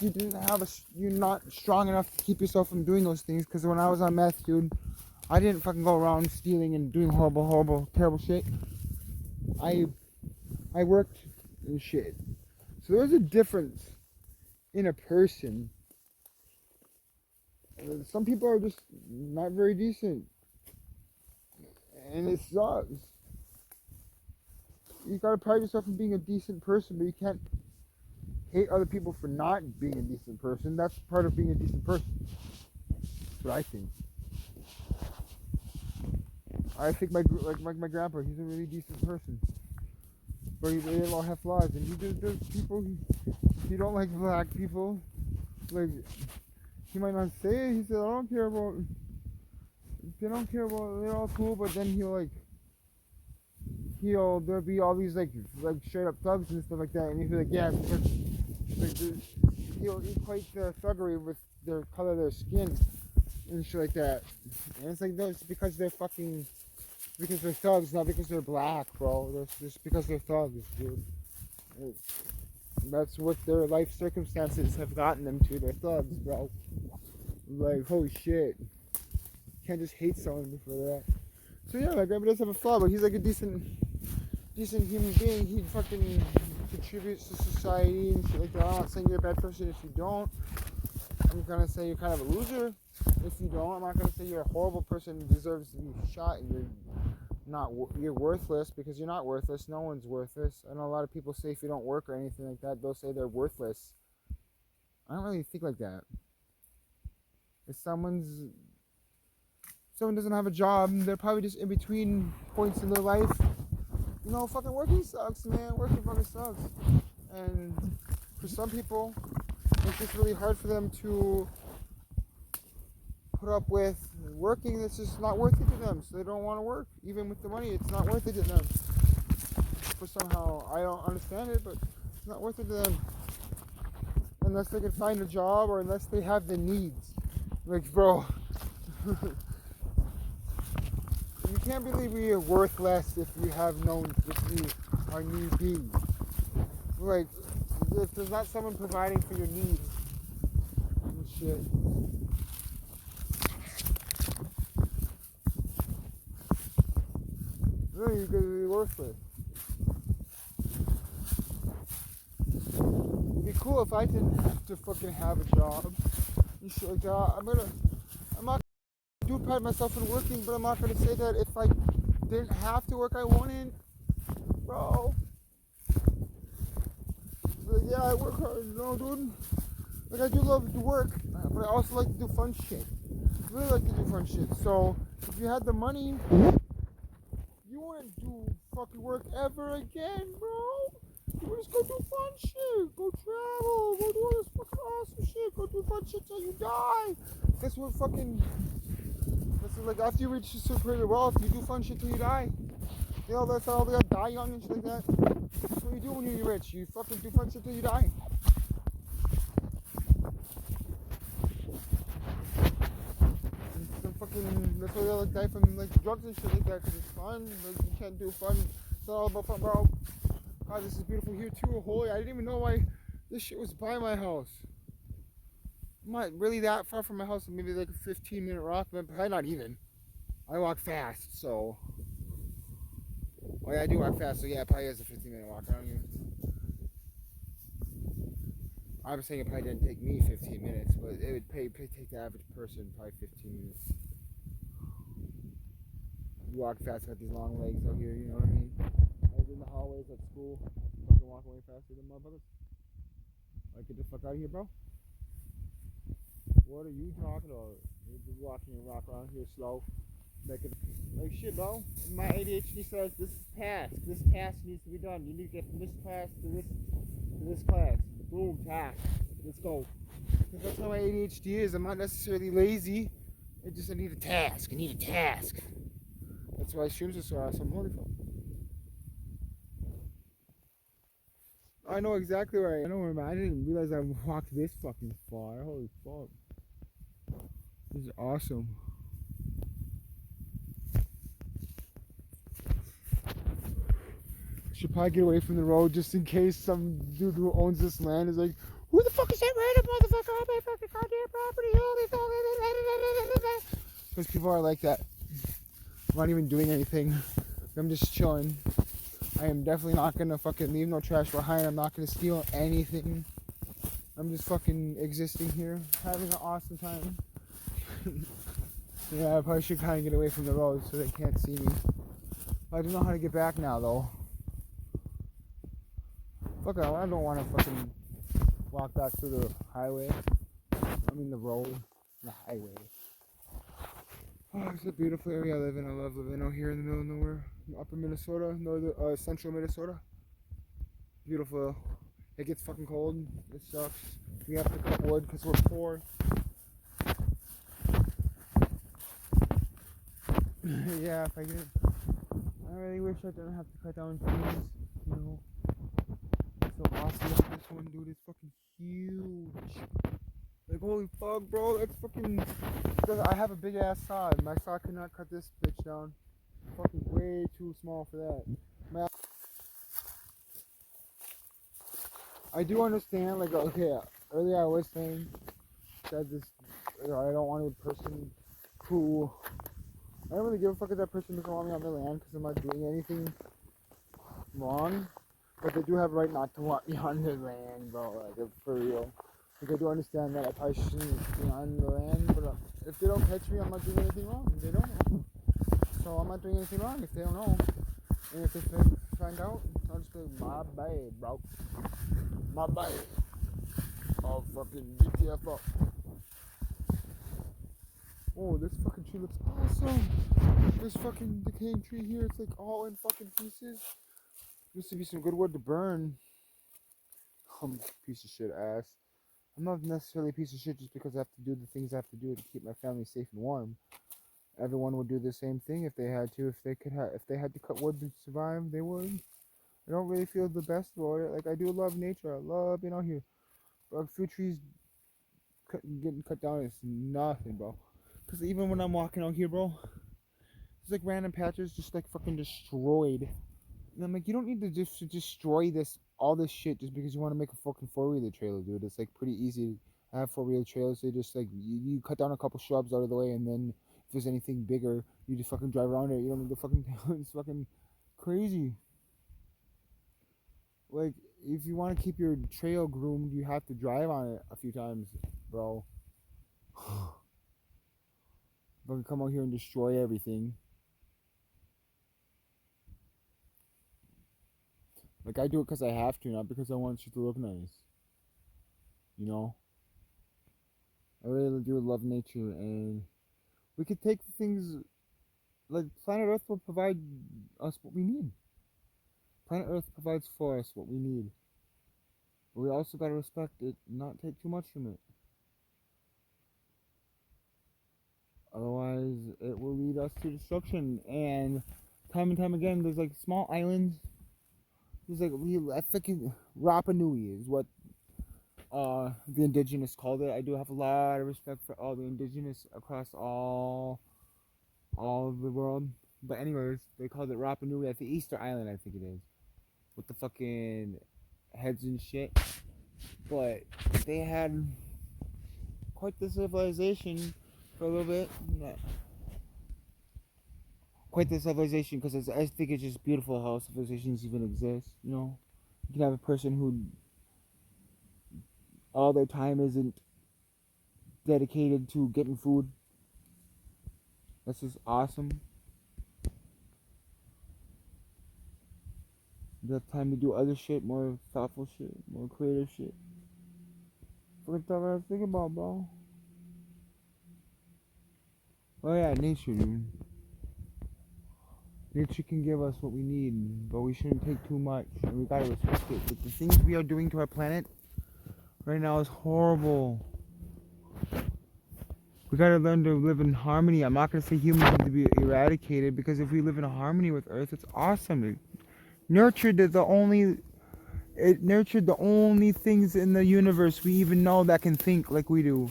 you're not strong enough to keep yourself from doing those things. Because when I was on meth, dude, I didn't fucking go around stealing and doing horrible, terrible shit. I worked and shit. So there's a difference in a person. Some people are just not very decent, and it sucks. You gotta pride yourself in being a decent person, but you can't hate other people for not being a decent person. That's part of being a decent person. That's what I think. I think my grandpa, he's a really decent person, but they all have flaws, and there's people he don't like black people. Like he might not say it. He said, I don't care about. They don't care about. They're all cool, but then there'll be all these like straight up thugs and stuff like that, and he'll be like, yeah, because like he'll equate the thuggery with their color of their skin and shit like that. And it's like, no, it's because they're thugs, not because they're black, bro. That's just because they're thugs, dude. That's what their life circumstances have gotten them to. They're thugs, bro. Like, holy shit. You can't just hate someone for that. So yeah, my grandpa does have a flaw, but he's like a decent human being. He fucking contributes to society and shit like that. I'm not saying you're a bad person if you don't. I'm gonna say you're kind of a loser if you don't. I'm not gonna say you're a horrible person who deserves to be shot. You're worthless, because you're not worthless. No one's worthless. I know a lot of people say if you don't work or anything like that, they'll say they're worthless. I don't really think like that. If someone doesn't have a job, they're probably just in between points in their life. You know, fucking working sucks, man. Working fucking sucks. And for some people, it's just really hard for them to put up with working. That's just not worth it to them, so they don't want to work. Even with the money, it's not worth it to them. For somehow, I don't understand it, but it's not worth it to them. Unless they can find a job, or unless they have the needs. Like, bro, you can't believe you're worth less if you are needy. Like, if there's not someone providing for your needs and shit. Really, you're gonna be worthless. It'd be cool if I didn't have to fucking have a job and shit like that. I'm not do pride myself in working, but I'm not gonna say that if I didn't have to work, I wouldn't, bro. Like, yeah, I work hard, you know, dude. Like, I do love to work, but I also like to do fun shit. I really like to do fun shit. So if you had the money, you wouldn't do fucking work ever again, bro. You would just go do fun shit, go travel, go do all this fucking awesome shit, go do fun shit till you die. That's like after you reach a certain wealth, you do fun shit till you die. You know, that's all they got, die young and shit like that. That's what you do when you're rich. You fucking do fun shit till you die. That's why they like die from like drugs and shit like that, because it's fun. Like, you can't do fun. It's not all about fun, bro. God, this is beautiful here too. Holy, I didn't even know why this shit was by my house. I'm not really that far from my house. Maybe like a 15-minute walk, but probably not even. I walk fast, so. Oh yeah, I do walk fast, so yeah, it probably is a 15-minute walk. I don't even. I was saying it probably didn't take me 15 minutes, but it would take the average person probably 15 minutes. You walk fast, got these long legs out here, you know what I mean? I was in the hallways at school, fucking walking way faster than motherfuckers. Like, get the fuck out of here, bro. What are you talking about? You're just walking and rock around here slow. Like shit, bro. My ADHD says this task needs to be done. You need to get from this class to this class. Boom, task. Let's go. Because that's how my ADHD is. I'm not necessarily lazy. I need a task. I need a task. That's why Shrooms are so awesome. Holy fuck. I know exactly where I am. I didn't realize I walked this fucking far. Holy fuck. This is awesome. Should probably get away from the road just in case some dude who owns this land is like, who the fuck is that random motherfucker on my fucking goddamn property? Holy fuck. Because people are like that. I'm not even doing anything. I'm just chilling. I am definitely not gonna fucking leave no trash behind. I'm not gonna steal anything. I'm just fucking existing here, having an awesome time. Yeah, I probably should kind of get away from the road so they can't see me. I don't know how to get back now though. Fuck it, I don't want to fucking walk back through the highway. I mean the road, the highway. Oh, it's a beautiful area I live in. I love living out here in the middle of nowhere. Upper Minnesota, central Minnesota. Beautiful. It gets fucking cold. It sucks. We have to cut wood because we're poor. Yeah, if I get it. I really wish I didn't have to cut down trees, you know. It's so awesome. Look at this one, dude. It's fucking huge. Like, holy fuck, bro. That's fucking. I have a big ass saw. My saw could not cut this bitch down. Fucking way too small for that. I do understand, like, okay, earlier I was saying that I don't want a person who. I don't really give a fuck if that person doesn't want me on their land because I'm not doing anything wrong. But they do have a right not to want me on their land, bro. Like, for real. Like, I do understand that I probably shouldn't be on the land, but if they don't catch me, I'm not doing anything wrong. They don't know. So I'm not doing anything wrong if they don't know. And if they find out, I'll just be like, my bad, bro. My bad. I'll fucking BTF up. Oh, this fucking tree looks awesome. This fucking decaying tree here, it's like all in fucking pieces. Used to be some good wood to burn. I'm a piece of shit ass. I'm not necessarily a piece of shit just because I have to do the things I have to do to keep my family safe and warm. Everyone would do the same thing if they had to. If they had to cut wood to survive, they would. I don't really feel the best about it. Like, I do love nature. I love being out here. But a few trees getting cut down is nothing, bro. Because even when I'm walking out here, bro, there's like random patches just like fucking destroyed. And I'm like, you don't need to just destroy all this shit just because you want to make a fucking four-wheeler trailer, dude. It's like pretty easy to have four-wheeler trailers. They just like, you cut down a couple shrubs out of the way, and then if there's anything bigger, you just fucking drive around it. You don't need to fucking, it's fucking crazy. Like, if you want to keep your trail groomed, you have to drive on it a few times, bro. Fucking come out here and destroy everything. Like, I do it because I have to, not because I want shit to look nice. You know? I really do love nature, and we could take the things, like, planet Earth will provide us what we need. Planet Earth provides for us what we need. But we also gotta respect it and not take too much from it. Otherwise, it will lead us to destruction. And time again, there's like small islands. There's like, I think Rapa Nui is what the indigenous called it. I do have a lot of respect for all the indigenous across all of the world. But anyways, they called it Rapa Nui at the Easter Island, I think it is. With the fucking heads and shit. But they had quite the civilization for a little bit. quite the civilization, because I think it's just beautiful how civilizations even exist. You know, you can have a person who all their time isn't dedicated to getting food. That's just awesome. You have time to do other shit, more thoughtful shit, more creative shit. Fucking stuff I was thinking about, bro. Oh yeah, nature, dude. Nature can give us what we need, but we shouldn't take too much, and we gotta respect it. Like, the things we are doing to our planet right now is horrible. We gotta learn to live in harmony. I'm not gonna say humans need to be eradicated, because if we live in harmony with Earth, it's awesome. It nurtured the only things in the universe we even know that can think like we do.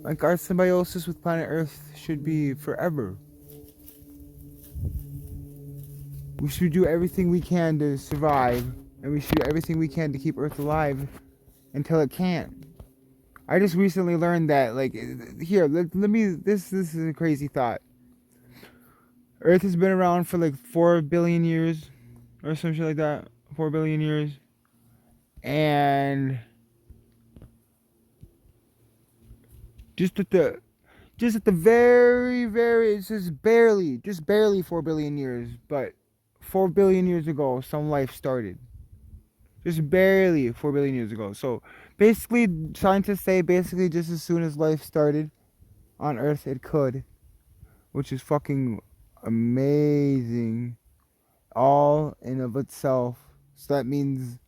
Like, our symbiosis with planet Earth should be forever. We should do everything we can to survive, and we should do everything we can to keep Earth alive until it can't. I just recently learned that, like, here, let me, this is a crazy thought. Earth has been around for like 4 billion years, or some shit like that. 4 billion years. And just at the very, it's just barely 4 billion years, but 4 billion years ago, some life started. Just barely 4 billion years ago. So basically, scientists say basically just as soon as life started on Earth, it could, which is fucking amazing, all in of itself. So that means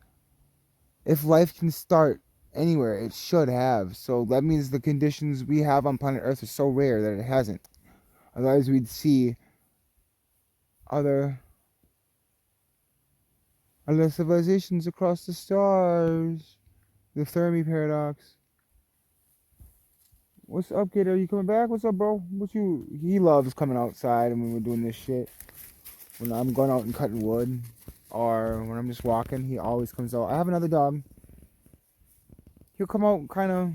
if life can start anywhere, it should have. So that means the conditions we have on planet Earth are so rare that it hasn't. Otherwise, we'd see other civilizations across the stars. The Fermi paradox. What's up, kid? Are you coming back? What's up, bro? He loves coming outside and when we're doing this shit. When I'm going out and cutting wood, or when I'm just walking, he always comes out. I have another dog. He'll come out kind of,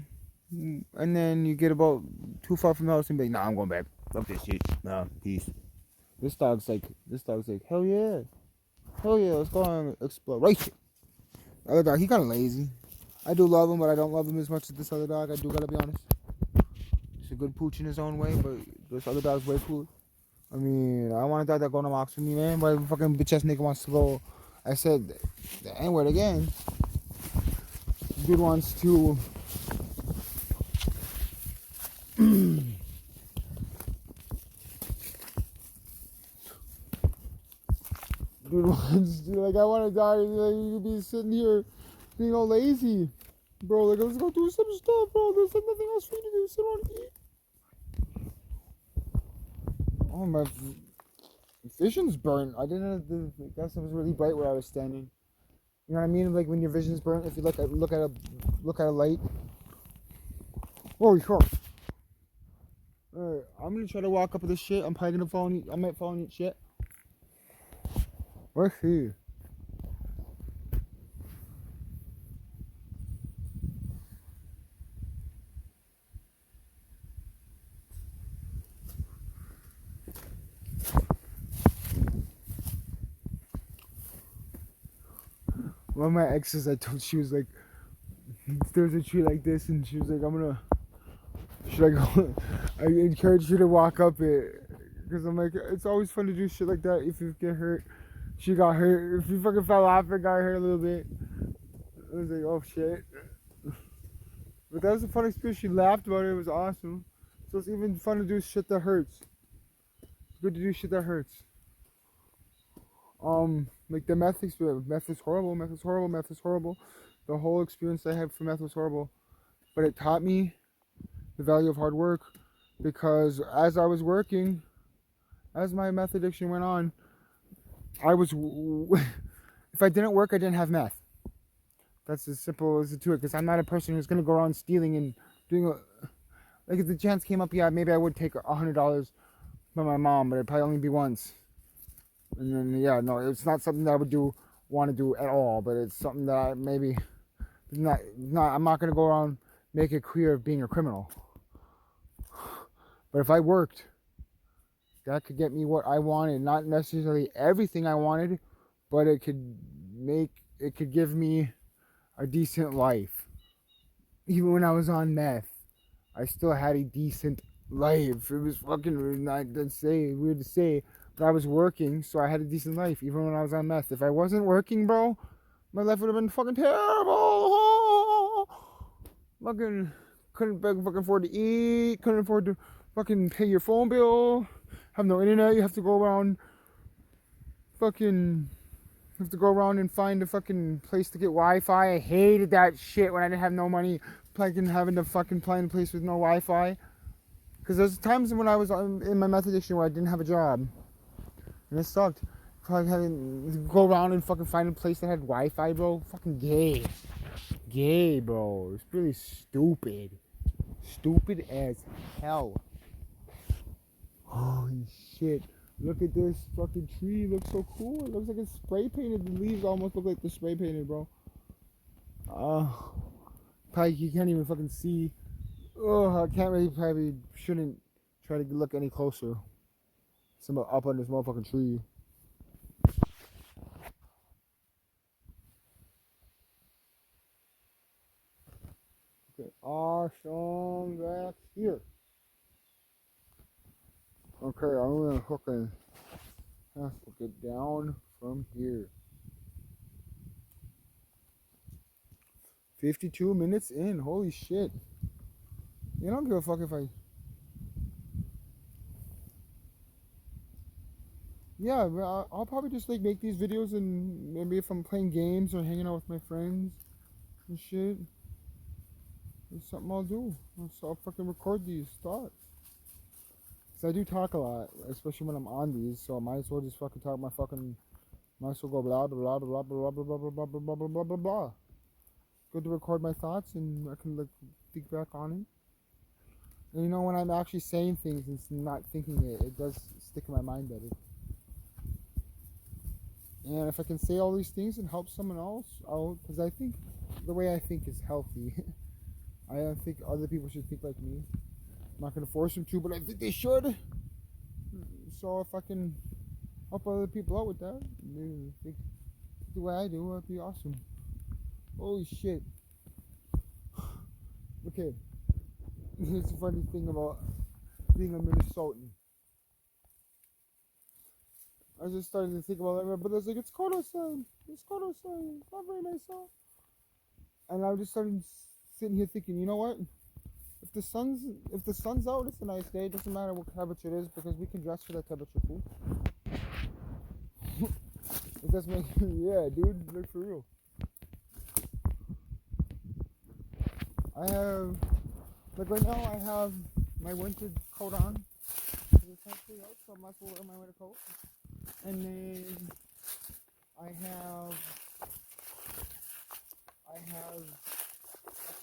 and then you get about too far from the house and be like, nah, I'm going back. Fuck this shit. Nah, peace. This dog's like, hell yeah. Hell yeah, let's go on exploration. The other dog, he kind of lazy. I do love him, but I don't love him as much as this other dog. I do gotta be honest. He's a good pooch in his own way, but this other dog's way cooler. I mean, I want a dog that go on walks with me, man. But fucking bitch ass nigga wants to go. I said the N word again. Dude wants to. Dude wants to, like, I want a dog. Like, you could be sitting here being all lazy, bro. Like, let's go do some stuff, bro. There's nothing else for you to do. Sit on and eat. Oh, my vision's burnt. I didn't know the gas was really bright where I was standing. You know what I mean? Like, when your vision's burnt, if you look at a light. Holy shit. Alright, I'm gonna try to walk up with this shit. I'm probably gonna fall and eat. I might fall and eat shit. Where's he? One of my exes, I told, she was like, there's a tree like this, and she was like, should I go? I encourage you to walk up it, because I'm like, it's always fun to do shit like that if you get hurt. She got hurt. If you fucking fell off and got hurt a little bit, I was like, oh shit. But that was a fun experience. She laughed about it. It was awesome. So it's even fun to do shit that hurts. It's good to do shit that hurts. Like the meth experience. Meth is horrible. Meth is horrible. Meth is horrible. The whole experience I had for meth was horrible. But it taught me the value of hard work, because as I was working, as my meth addiction went on, if I didn't work, I didn't have meth. That's as simple as it to it, because I'm not a person who's going to go around stealing and doing like, if the chance came up, yeah, maybe I would take $100 from my mom, but it'd probably only be once. And then, yeah, no, it's not something that I would want to do at all, but it's something that I maybe, I'm not going to go around make a career of being a criminal. But if I worked, that could get me what I wanted. Not necessarily everything I wanted, but it could give me a decent life. Even when I was on meth, I still had a decent life. It was fucking not to say, weird to say, but I was working, so I had a decent life, even when I was on meth. If I wasn't working, bro, my life would have been fucking terrible. Fucking couldn't fucking afford to eat, couldn't afford to fucking pay your phone bill, have no internet, you have to go around and find a fucking place to get Wi-Fi. I hated that shit when I didn't have no money, fucking having to fucking find a place with no Wi-Fi. Because there's times when I was in my meth addiction where I didn't have a job, and it sucked. Probably having to go around and fucking find a place that had Wi-Fi, bro. Fucking gay, bro. It's really stupid as hell. Holy shit. Look at this fucking tree. It looks so cool. It looks like it's spray painted. The leaves almost look like they're spray painted, bro. Probably you can't even fucking see. I can't really, probably shouldn't try to look any closer. Somebody up on this motherfucking tree. Okay, awesome back here. Okay, I'm gonna fucking have to get down from here. 52 minutes in, holy shit. You don't give a fuck if I... Yeah, I'll probably just like make these videos, and maybe if I'm playing games or hanging out with my friends and shit, it's something I'll do. So I'll fucking record these thoughts. Cause I do talk a lot, especially when I'm on these, so I might as well just fucking talk my fucking... Might as well go blah blah blah blah blah blah blah blah blah blah blah blah blah blah blah. Good to record my thoughts, and I can like think back on it. And you know, when I'm actually saying things and not thinking it, it does stick in my mind better. And if I can say all these things and help someone else out, because I think the way I think is healthy. I don't think other people should think like me. I'm not going to force them to, but I think they should. So if I can help other people out with that, think the way I do, it'd be awesome. Holy shit. Okay. It's a funny thing about being a Minnesotan. I was just starting to think about that, but I was like, it's cold outside. It's cold outside. It's not very nice out. And I just started sitting here thinking, you know what? If the sun's out, it's a nice day. It doesn't matter what temperature it is, because we can dress for that temperature, fool. It does make, yeah, dude, like for real. I have, like right now, I have my winter coat on. It's actually out, so I might as well wear my winter coat. And then I have a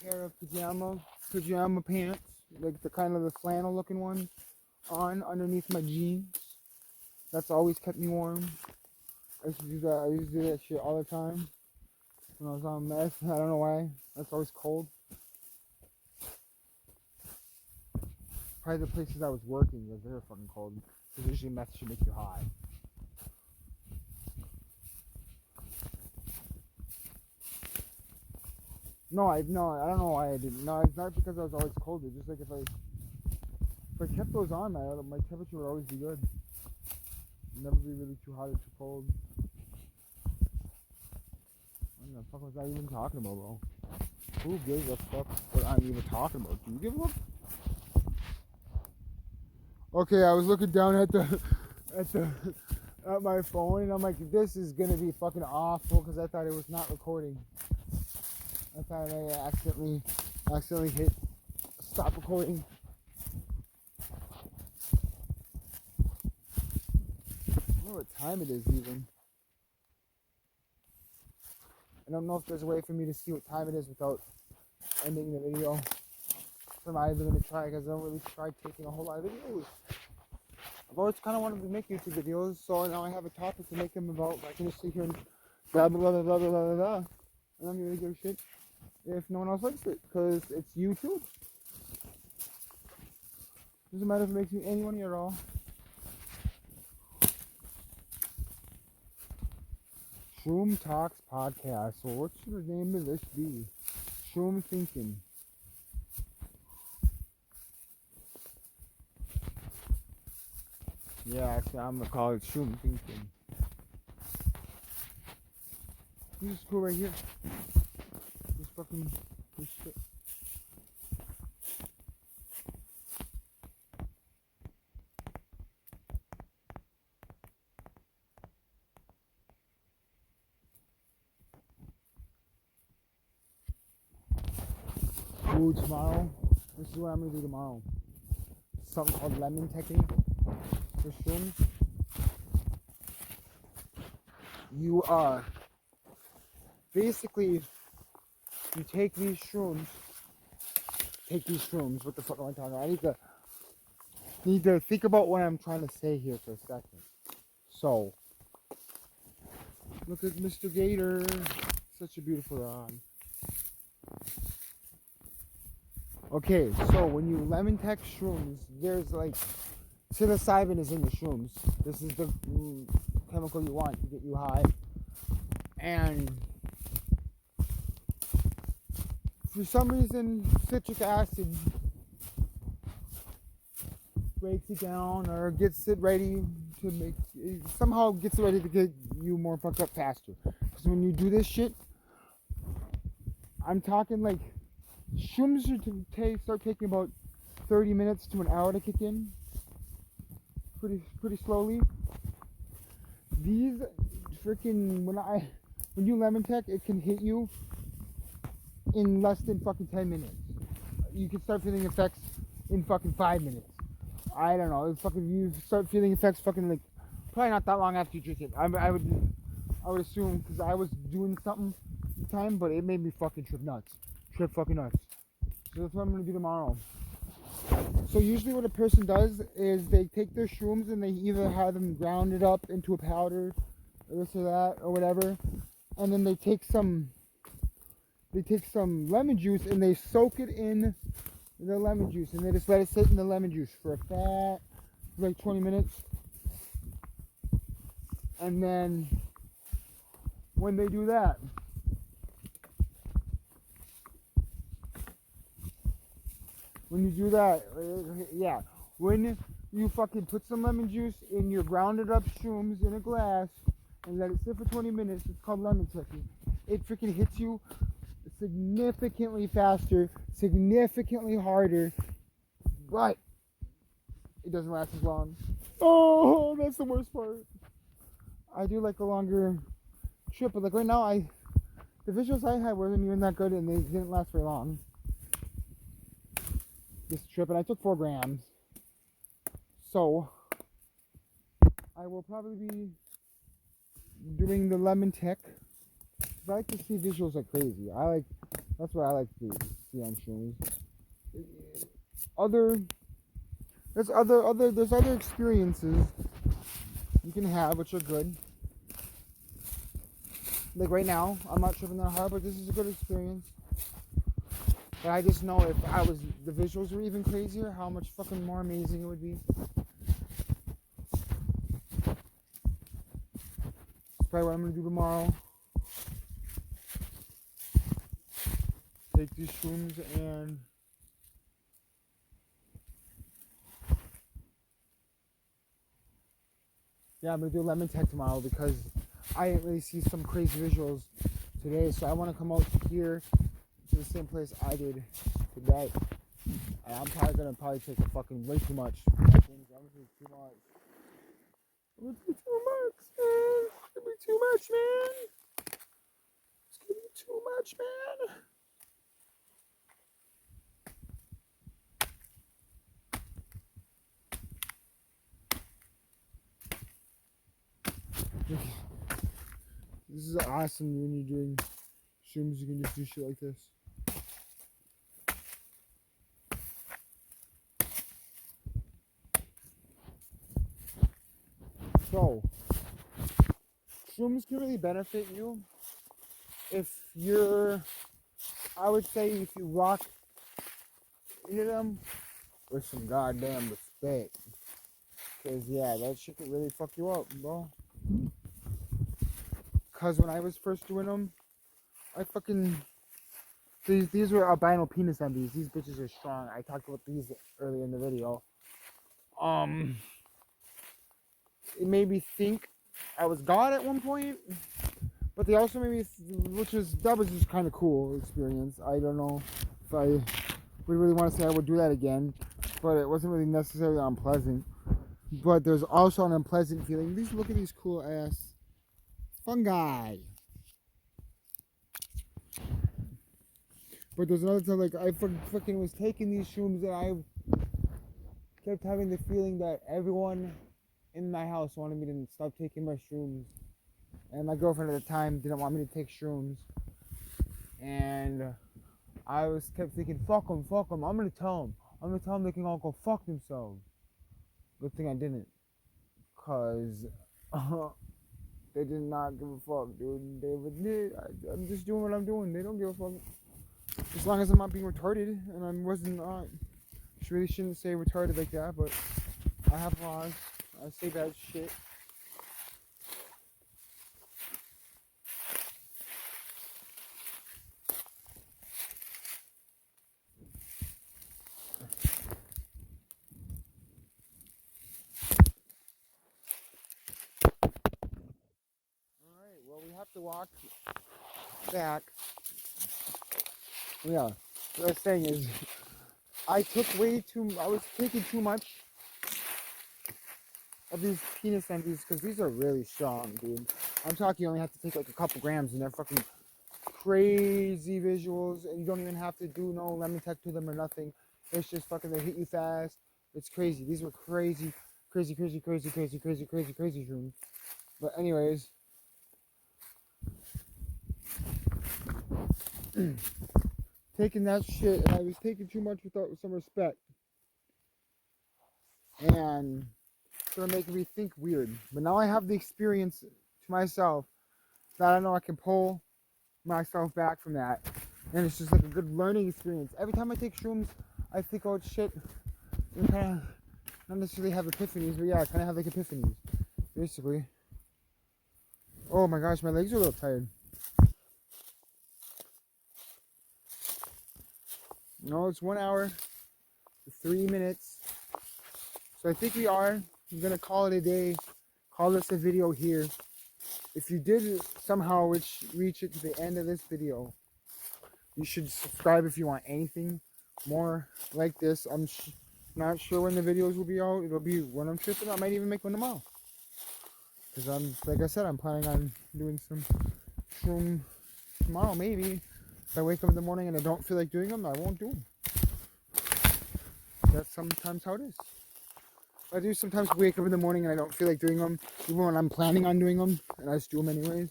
pair of pajama pants, like the kind of the flannel looking ones, on underneath my jeans. That's always kept me warm. I used to do that. I used to do that shit all the time when I was on meth. I don't know why. That's always cold. Probably the places I was working was very fucking cold. Because usually meth should make you high. No, I don't know why I didn't. No, it's not because I was always cold. It's just like if I kept those on, my temperature would always be good. It'd never be really too hot or too cold. What the fuck was I even talking about, bro? Who gives a fuck what I'm even talking about? Do you give a fuck? Okay, I was looking down at my phone, and I'm like, this is gonna be fucking awful, because I thought it was not recording. I thought I accidentally hit stop recording. I don't know what time it is even. I don't know if there's a way for me to see what time it is without ending the video. So I'm not even going to try, because I don't really try taking a whole lot of videos. I've always kind of wanted to make YouTube videos, so now I have a topic to make them about. I can just sit here and blah blah blah blah blah blah blah, and I'm going to give a shit if no one else likes it, because it's YouTube. Doesn't matter if it makes me any money at all. Shroom Talks Podcast. So what should the name of this be? Shroom Thinkin. Yeah, actually, I'm gonna call it Shroom Thinkin. You just go right here. This fucking this shit. Ooh, tomorrow. This is what I'm gonna do tomorrow. Something called lemon technique for shrooms. You basically you take these shrooms. What the fuck am I talking about? I need to think about what I'm trying to say here for a second. So look at Mr. Gator. Such a beautiful dog. Okay, so when you lemon tech shrooms, there's like psilocybin is in the shrooms. This is the chemical you want to get you high. And for some reason, citric acid breaks it down or gets it ready to make, somehow gets it ready to get you more fucked up faster. Because when you do this shit, I'm talking like, shrooms should start taking about 30 minutes to an hour to kick in. Pretty slowly. These freaking, when you lemon tech, it can hit you in less than fucking 10 minutes. You can start feeling effects in fucking 5 minutes. I don't know. You start feeling effects fucking like probably not that long after you drink it. I would assume, because I was doing something at the time, but it made me fucking trip fucking nuts. So that's what I'm gonna do tomorrow. So usually what a person does is they take their shrooms and they either have them grounded up into a powder or this or that or whatever, and then they take some lemon juice and they soak it in the lemon juice and they just let it sit in the lemon juice for like 20 minutes. And then when they do that, when you fucking put some lemon juice in your grounded up shrooms in a glass and let it sit for 20 minutes, it's called lemon technique. It freaking hits you significantly faster, significantly harder, but it doesn't last as long. Oh, that's the worst part. I do like a longer trip, but like right now, the visuals I had wasn't even that good and they didn't last very long. This trip, and I took 4 grams. So I will probably be doing the lemon tech. I like to see visuals like crazy. That's what I like to see on shrooms. There's other experiences you can have which are good. Like right now, I'm not tripping that hard, but this is a good experience. But I just know if the visuals were even crazier, how much fucking more amazing it would be. That's probably what I'm gonna do tomorrow. Take these shrooms and I'm gonna do lemon tech tomorrow because I didn't really see some crazy visuals today, so I want to come out here to the same place I did today. And I'm probably gonna take a fucking way too much. I'm gonna do too much. I'm gonna do too much, man. It's gonna be too much, man. It's gonna be too much, man. This is awesome when you're doing shrooms, you can just do shit like this. So, shrooms can really benefit you if I would say if you rock into them with some goddamn spit. Cause yeah, that shit could really fuck you up, bro. Cause when I was first doing them, I fucking these were albino penis envies. These bitches are strong. I talked about these earlier in the video. It made me think I was God at one point, but they also made me, that was just kind of cool experience. I don't know if I would really want to say I would do that again, but it wasn't really necessarily unpleasant. But there's also an unpleasant feeling. Look at these cool ass fungi. But there's another time, like, I fucking was taking these shrooms and I kept having the feeling that everyone in my house wanted me to stop taking my shrooms. And my girlfriend at the time didn't want me to take shrooms. And I kept thinking, fuck them. I'm gonna tell them they can all go fuck themselves. Good thing I didn't. Cause they did not give a fuck, dude. I'm just doing what I'm doing. They don't give a fuck. As long as I'm not being retarded, and I wasn't. Really shouldn't say retarded like that, but I have laws. I say bad shit. Alright, well, we have to walk back. Yeah, what I was saying is, I was taking too much of these penis envies because these are really strong, dude. I'm talking you only have to take like a couple grams and they're fucking crazy visuals, and you don't even have to do no lemon tech to them or nothing. It's just fucking, they hit you fast. It's crazy. These were crazy shrooms. But anyways, taking that shit, and I was taking too much without some respect. And it's gonna make me think weird. But now I have the experience to myself that I know I can pull myself back from that. And it's just like a good learning experience. Every time I take shrooms, I think about shit and kind of not necessarily have epiphanies, but yeah, I kind of have like epiphanies, basically. Oh my gosh, my legs are a little tired. No, it's 1 hour, 3 minutes. So I think I'm gonna call it a day. Call this a video here. If you did somehow reach it to the end of this video, you should subscribe if you want anything more like this. I'm not sure when the videos will be out. It'll be when I'm tripping. I might even make one tomorrow. Because like I said, I'm planning on doing some shroom tomorrow, maybe. If I wake up in the morning and I don't feel like doing them, I won't do them. That's sometimes how it is. I do sometimes wake up in the morning and I don't feel like doing them, even when I'm planning on doing them, and I just do them anyways.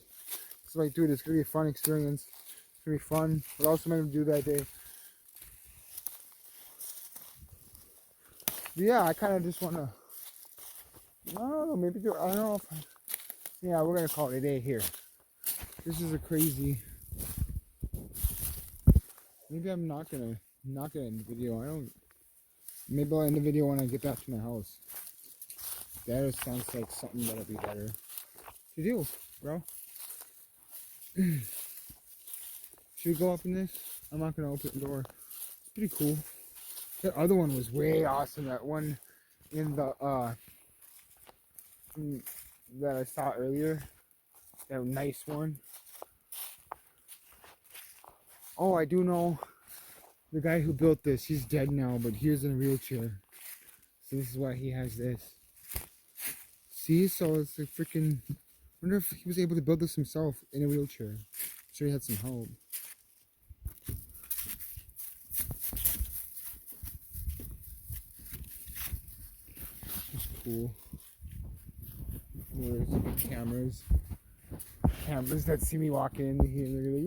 So like, dude, it's gonna be a fun experience. It's gonna be fun. What else am I gonna do that day? But yeah, I kind of just wanna. I don't know. Maybe I don't know. Yeah, we're gonna call it a day here. This is a crazy. Maybe I'm not gonna end the video. Maybe I'll end the video when I get back to my house. That sounds like something that'll be better to do, bro. Should we go up in this? I'm not gonna open the door. It's pretty cool. That other one was way awesome. That one in the that I saw earlier. That nice one. Oh, I do know the guy who built this. He's dead now, but he was in a wheelchair. So this is why he has this. See, so it's like freaking. I wonder if he was able to build this himself in a wheelchair. I'm sure he had some help. It's cool. There's cameras. Cameras that see me walk in here. They're like.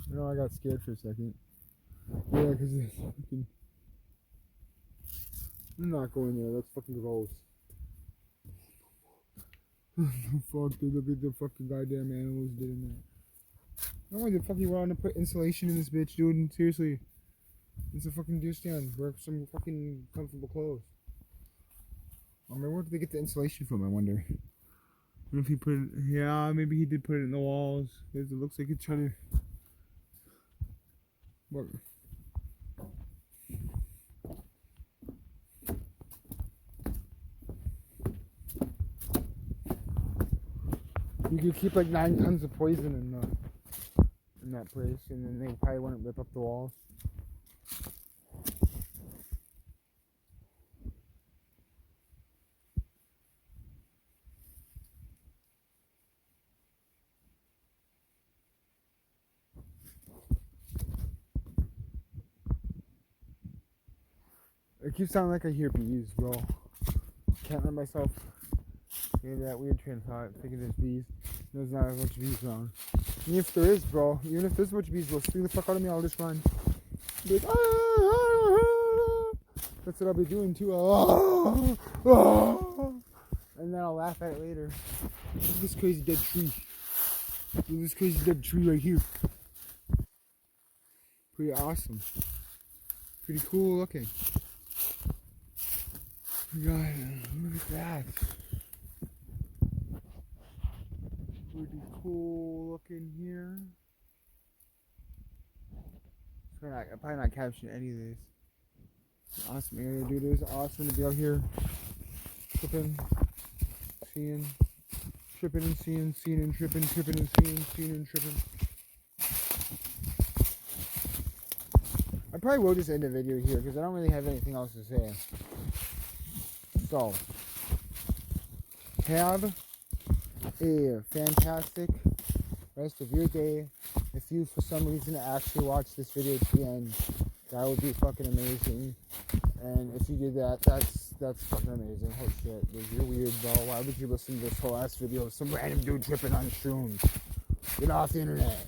You know, I got scared for a second. Yeah, because it's fucking. I'm not going there. That's fucking gross. Fuck, dude, look at the fucking goddamn animals did in there. No way the fuck you want to put insulation in this bitch, dude. Seriously. It's a fucking deer stand. Wear some fucking comfortable clothes. I mean, where did they get the insulation from, I wonder? I don't know if he put it... Yeah, maybe he did put it in the walls. Because it looks like it's trying to... What? You could keep like 9 tons of poison in that place, and then they probably wouldn't rip up the walls. It keeps sounding like I hear bees, bro. Can't let myself get that weird train of thought, thinking there's bees. There's not a bunch of bees around. Even if there is, bro, even if there's a bunch of bees, they'll scream the fuck out of me, I'll just run. Be like, that's what I'll be doing too. And then I'll laugh at it later. Look at this crazy dead tree. Look at this crazy dead tree right here. Pretty awesome. Pretty cool looking. God, look at that. Pretty cool looking here. I'm probably not capturing any of this. Awesome area, dude. It was awesome to be out here tripping, seeing, tripping and seeing, seeing and tripping, tripping and seeing and tripping. I probably will just end the video here because I don't really have anything else to say. So, have a fantastic rest of your day. If you, for some reason, actually watch this video to the end, that would be fucking amazing. And if you did that, that's fucking amazing. Holy shit, dude, you're weird, bro. Why would you listen to this whole ass video of some random dude tripping on shrooms? Get off the internet.